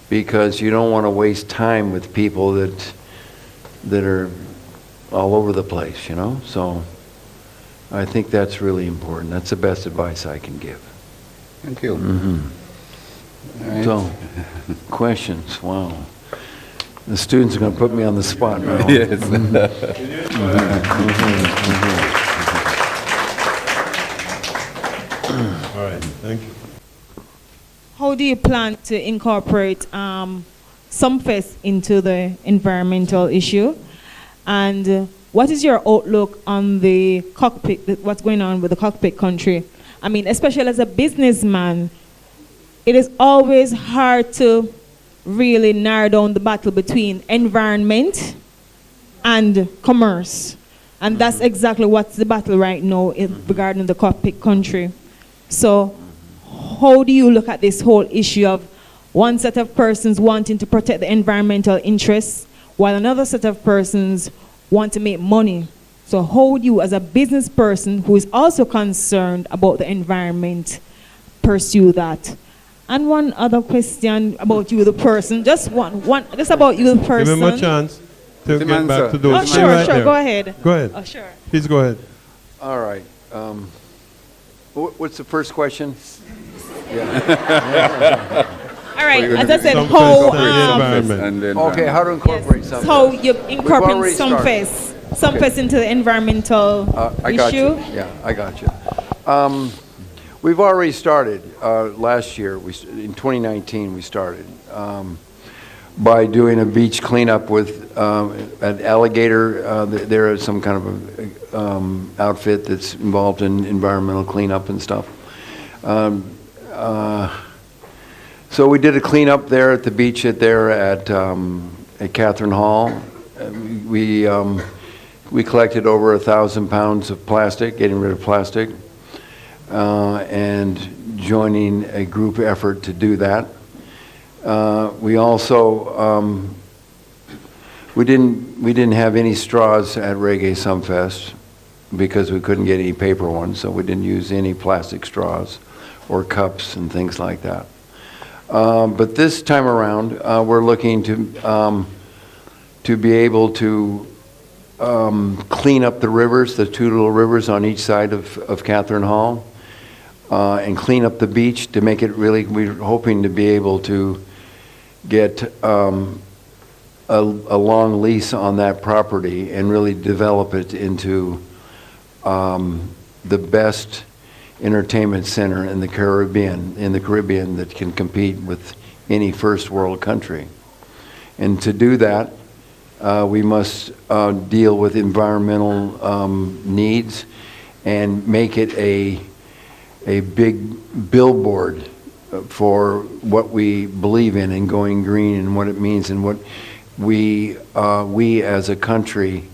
because you don't want to waste time with people that are all over the place, So I think that's really important. That's the best advice I can give. Thank you. All right. So, questions? Wow. The students are going to put me on the spot now. Yes. All right, thank you. How do you plan to incorporate SumFest into the environmental issue? And what is your outlook on the cockpit, what's going on with the cockpit country? I mean, especially as a businessman, it is always hard to really narrow down the battle between environment and commerce. And that's exactly what's the battle right now regarding the cockpit country. So how do you look at this whole issue of one set of persons wanting to protect the environmental interests while another set of persons want to make money? So how would you, as a business person who is also concerned about the environment, pursue that? And one other question about you, the person. Just just about you, the person. Give him a chance to Let him get back answer. to those. Oh, Stay sure, right sure. there. Go ahead. Go ahead. Oh, sure. Please go ahead. All right. What's the first question? All right. Well, As I said, Some how first third environment. And then, Okay, how to incorporate something? how you already incorporate started. some face into the environmental I got issue? you. Yeah, I got you. We've already started last year. In 2019, we started by doing a beach cleanup with an alligator. There is some kind of a, outfit that's involved in environmental cleanup and stuff. So we did a cleanup there at the beach at Catherine Hall. We collected over 1,000 pounds of plastic, getting rid of plastic, and joining a group effort to do that. We also we didn't have any straws at Reggae Sumfest because we couldn't get any paper ones, so we didn't use any plastic straws or cups and things like that. But this time around, we're looking to be able to clean up the rivers, the two little rivers on each side of Catherine Hall, and clean up the beach to make it really, we're hoping to be able to get a long lease on that property and really develop it into the best entertainment center in the Caribbean that can compete with any first world country. And to do that, we must deal with environmental needs and make it a big billboard for what we believe in and going green and what it means and what we as a country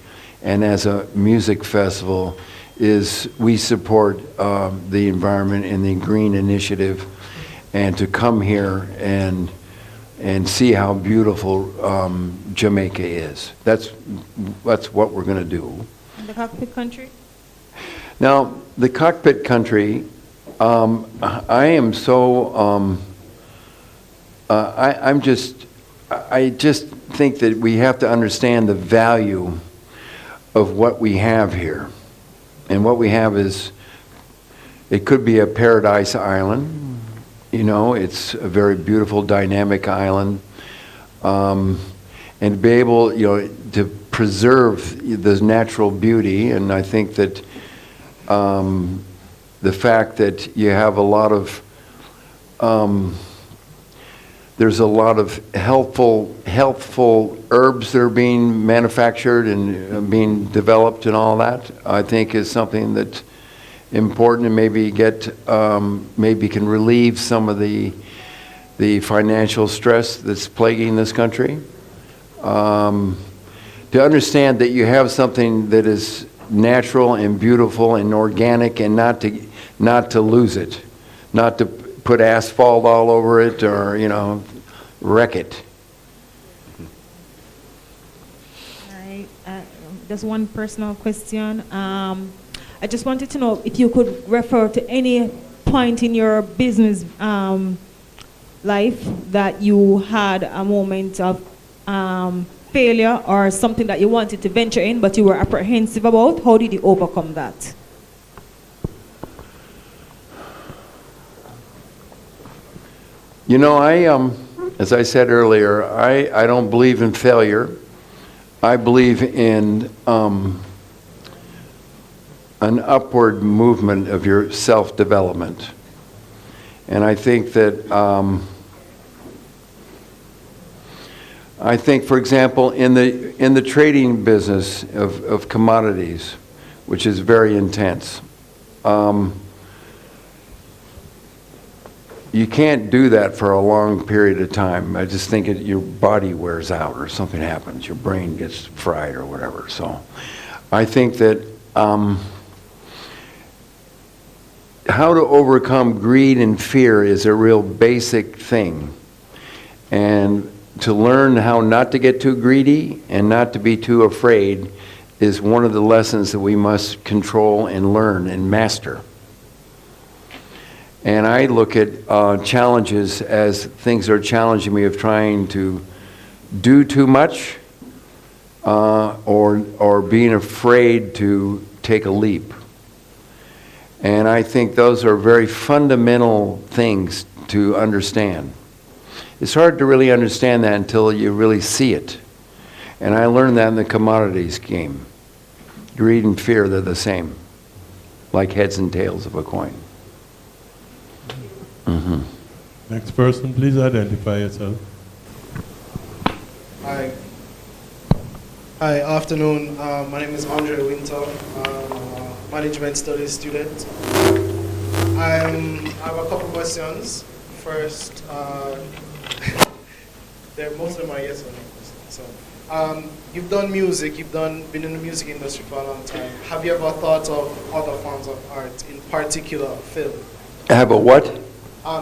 and as a music festival is we support the environment and the green initiative, and to come here and see how beautiful Jamaica is. That's what we're going to do. In the cockpit country? Now, the cockpit country, I am so, I just think that we have to understand the value of what we have here. And what we have is, it could be a paradise island. You know, it's a very beautiful, dynamic island. And to be able, to preserve the natural beauty, and I think that the fact that you have a lot of, there's a lot of healthful herbs that are being manufactured and being developed and all that, I think is something that's important, and maybe maybe can relieve some of the financial stress that's plaguing this country. To understand that you have something that is natural and beautiful and organic, and not to lose it, not to put asphalt all over it or wreck it. All right. Just one personal question. I just wanted to know if you could refer to any point in your business life that you had a moment of failure or something that you wanted to venture in but you were apprehensive about. How did you overcome that? As I said earlier, I don't believe in failure. I believe in an upward movement of your self-development. And I think that, for example, in the trading business of commodities, which is very intense, you can't do that for a long period of time. I just think your body wears out or something happens. Your brain gets fried or whatever. So I think that how to overcome greed and fear is a real basic thing. And to learn how not to get too greedy and not to be too afraid is one of the lessons that we must control and learn and master. And I look at challenges as things that are challenging me of trying to do too much or being afraid to take a leap. And I think those are very fundamental things to understand. It's hard to really understand that until you really see it. And I learned that in the commodities game. Greed and fear, they're the same, like heads and tails of a coin. Mm-hmm. Next person, please identify yourself. Hi. Hi, afternoon. My name is Andre Winter. I'm a management studies student. I have a couple questions. First, most of them are yes or no questions. So, you've done music, been in the music industry for a long time. Have you ever thought of other forms of art, in particular film? Have a what?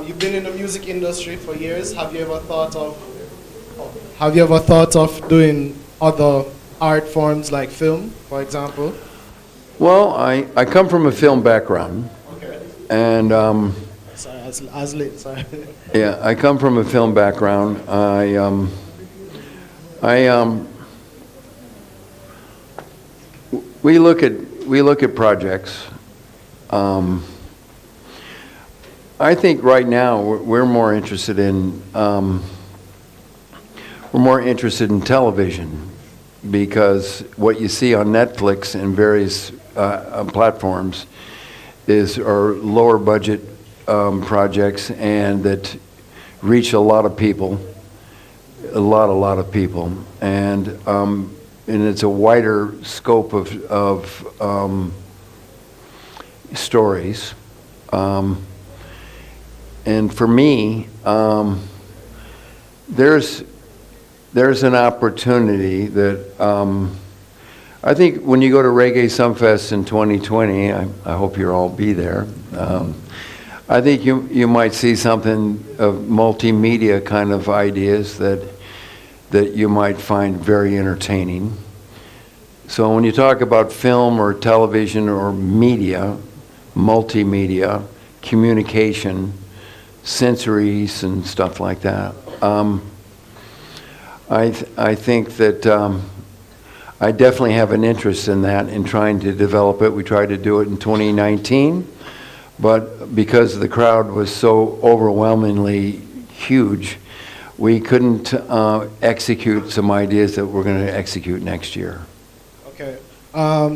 You've been in the music industry for years. Have you ever thought of doing other art forms like film, for example? Well, I come from a film background. Okay. And Sorry, as late. Sorry. yeah, I come from a film background. We look at projects. I think right now we're more interested in television, because what you see on Netflix and various platforms are lower budget projects and that reach a lot of people, a lot of people, and it's a wider scope of stories. And for me, there's an opportunity that I think when you go to Reggae Sumfest in 2020, I hope you'll all be there. I think you might see something of multimedia kind of ideas that you might find very entertaining. So when you talk about film or television or media, multimedia, communication, sensories and stuff like that, I think that I definitely have an interest in that, in trying to develop it. We tried to do it in 2019, but because the crowd was so overwhelmingly huge, we couldn't execute some ideas that we're going to execute next year. Okay.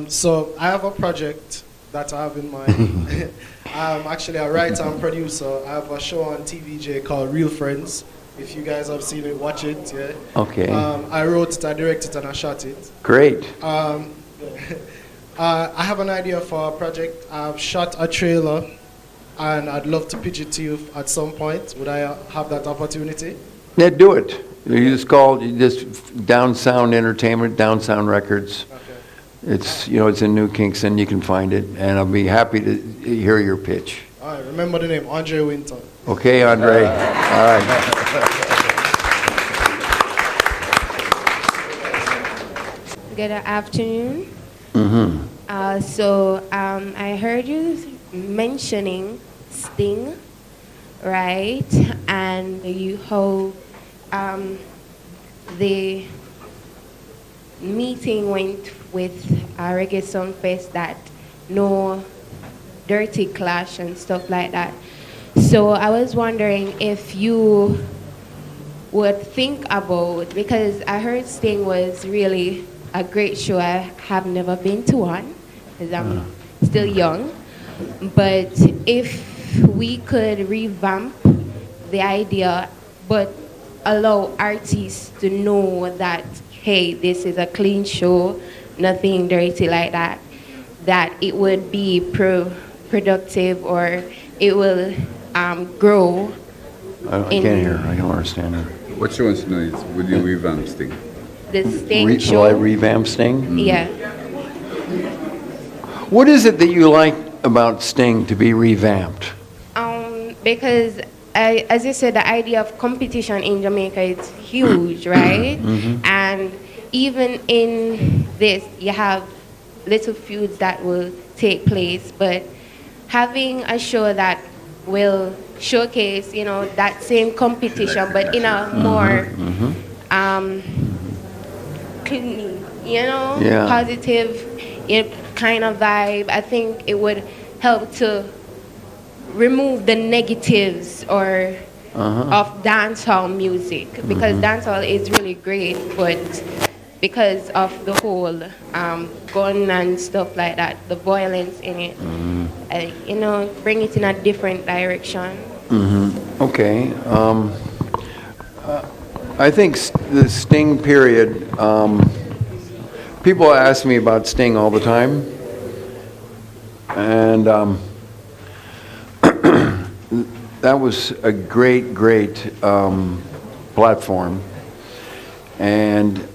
So I have a project that I have in mind. I'm actually a writer and producer. I have a show on TVJ called Real Friends. If you guys have seen it, watch it. Yeah. Okay. I wrote it, I directed it, and I shot it. Great. I have an idea for a project. I've shot a trailer, and I'd love to pitch it to you at some point. Would I have that opportunity? Yeah, do it. You just Down Sound Entertainment, Down Sound Records. Okay. It's in New Kingston. You can find it, and I'll be happy to hear your pitch. All right. Remember the name, Andre Winter. Okay, Andre. All right. Good afternoon. Mm-hmm. So I heard you mentioning Sting, right? And how the meeting went with Reggae Songfest, that no dirty clash and stuff like that. So I was wondering if you would think about, because I heard Sting was really a great show. I have never been to one because I'm still young. But if we could revamp the idea, but allow artists to know that, hey, this is a clean show, nothing dirty like that, that it would be productive, or it will grow. I can't hear. I don't understand it. What she wants to know is, would you revamp Sting? The Sting show. Will I revamp Sting? Yeah. What is it that you like about Sting to be revamped? Because as you said, the idea of competition in Jamaica is huge, right? Mm-hmm. And even in this, you have little feuds that will take place, but having a show that will showcase, that same competition, but in a more clean, Yeah. positive kind of vibe. I think it would help to remove the negatives or of dancehall music, because dancehall is really great, but because of the whole gun and stuff like that, the violence in it, bring it in a different direction. Okay. I think the Sting period, people ask me about Sting all the time. And that was a great, great platform. And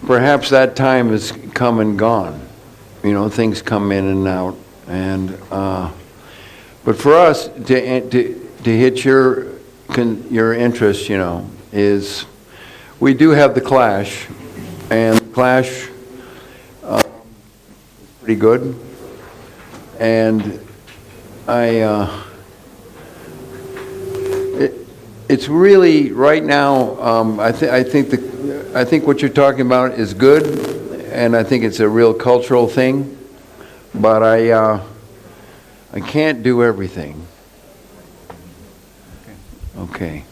perhaps that time has come and gone. Things come in and out. And but for us to hit your interest, is we do have the Clash, and the Clash is pretty good. And it's really right now. I think what you're talking about is good, and I think it's a real cultural thing. But I can't do everything. Okay.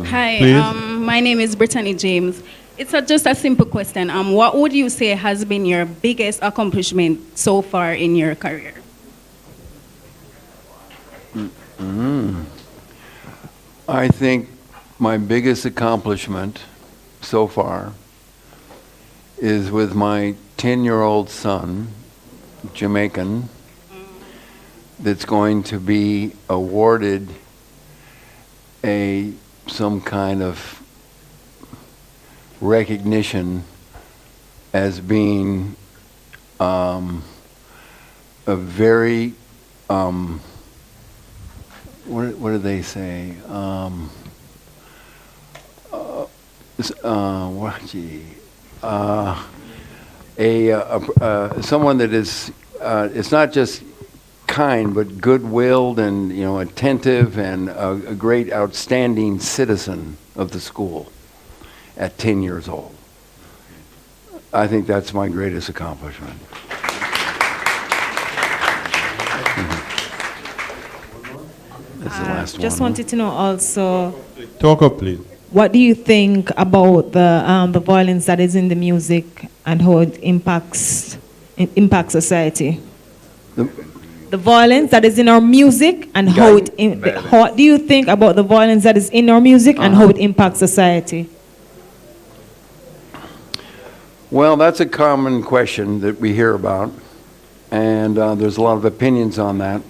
Hi, Please. my name is Brittany James. It's just a simple question. What would you say has been your biggest accomplishment so far in your career? I think my biggest accomplishment so far is with my 10-year-old son, Jamaican, that's going to be awarded some kind of recognition as being a very what do they say? Someone that is it's not just kind, but good-willed and attentive and a great, outstanding citizen of the school at 10 years old. I think that's my greatest accomplishment. That's the last one. Just wanted to know also, Talk up, please. what do you think about the violence that is in the music and how it impacts society? The violence that is in our music and how what do you think about the violence that is in our music and how it impacts society? Well, that's a common question that we hear about, and there's a lot of opinions on that.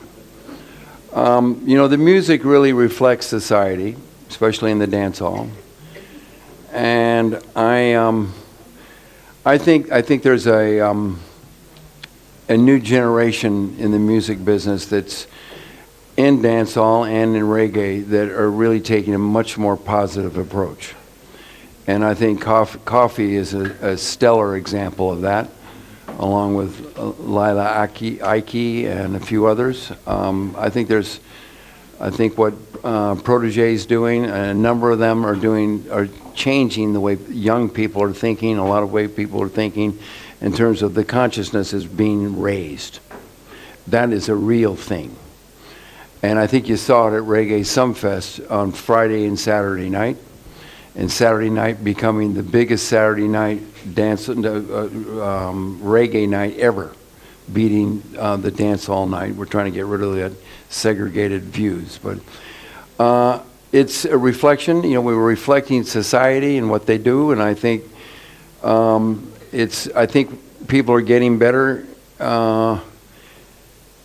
The music really reflects society, especially in the dance hall. And I think there's a new generation in the music business that's in dancehall and in reggae that are really taking a much more positive approach. And I think Coffee is a stellar example of that, along with Lila Ike and a few others. I think what Protégé is doing, a number of them are changing the way young people are thinking, a lot of way people are thinking in terms of the consciousness is being raised. That is a real thing. And I think you saw it at Reggae Sumfest on Friday and Saturday night. And Saturday night becoming the biggest Saturday night reggae night ever, beating the dance hall night. We're trying to get rid of that segregated views. But it's a reflection. We were reflecting society and what they do. And I think I think people are getting better, and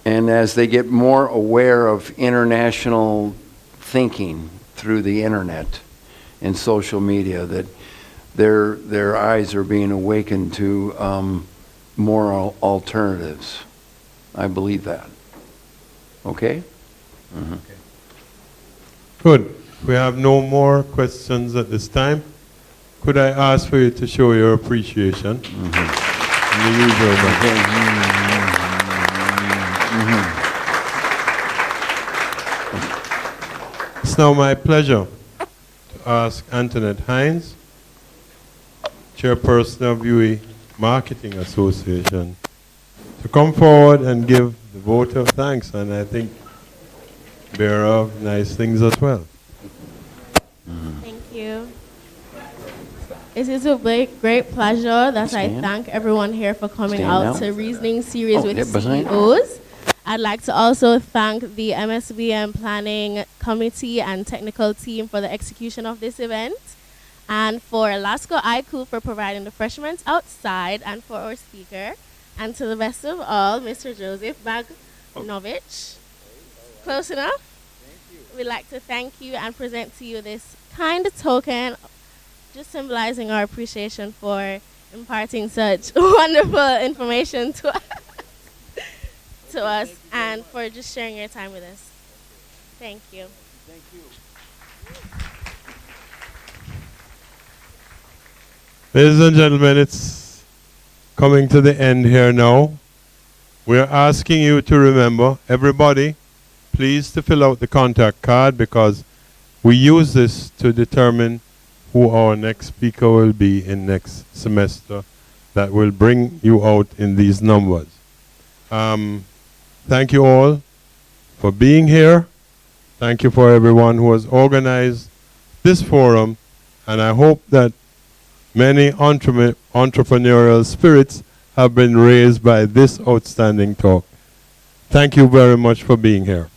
as they get more aware of international thinking through the internet and social media, that their eyes are being awakened to more alternatives. I believe that. Okay? Mm-hmm. Good. We have no more questions at this time. Could I ask for you to show your appreciation? In the usual manner. It's now my pleasure to ask Antoinette Hines, Chairperson of UE Marketing Association, to come forward and give the vote of thanks, and I think bear of nice things as well. Thank you. It is a great pleasure that I thank everyone here for coming out to Reasoning Series with CEOs. I'd like to also thank the MSBM Planning Committee and Technical Team for the execution of this event, and for Lasco IQ for providing the refreshments outside, and for our speaker, and to the best of all, Mr. Josef Bogdanovich. Close enough? We'd like to thank you and present to you this kind token, just symbolizing our appreciation for imparting such wonderful information to us, and for just sharing your time with us. Thank you. Thank you. Ladies and gentlemen, it's coming to the end here now. We're asking you to remember, everybody, please to fill out the contact card, because we use this to determine who our next speaker will be in next semester that will bring you out in these numbers. Thank you all for being here. Thank you for everyone who has organized this forum, and I hope that many entrepreneurial spirits have been raised by this outstanding talk. Thank you very much for being here.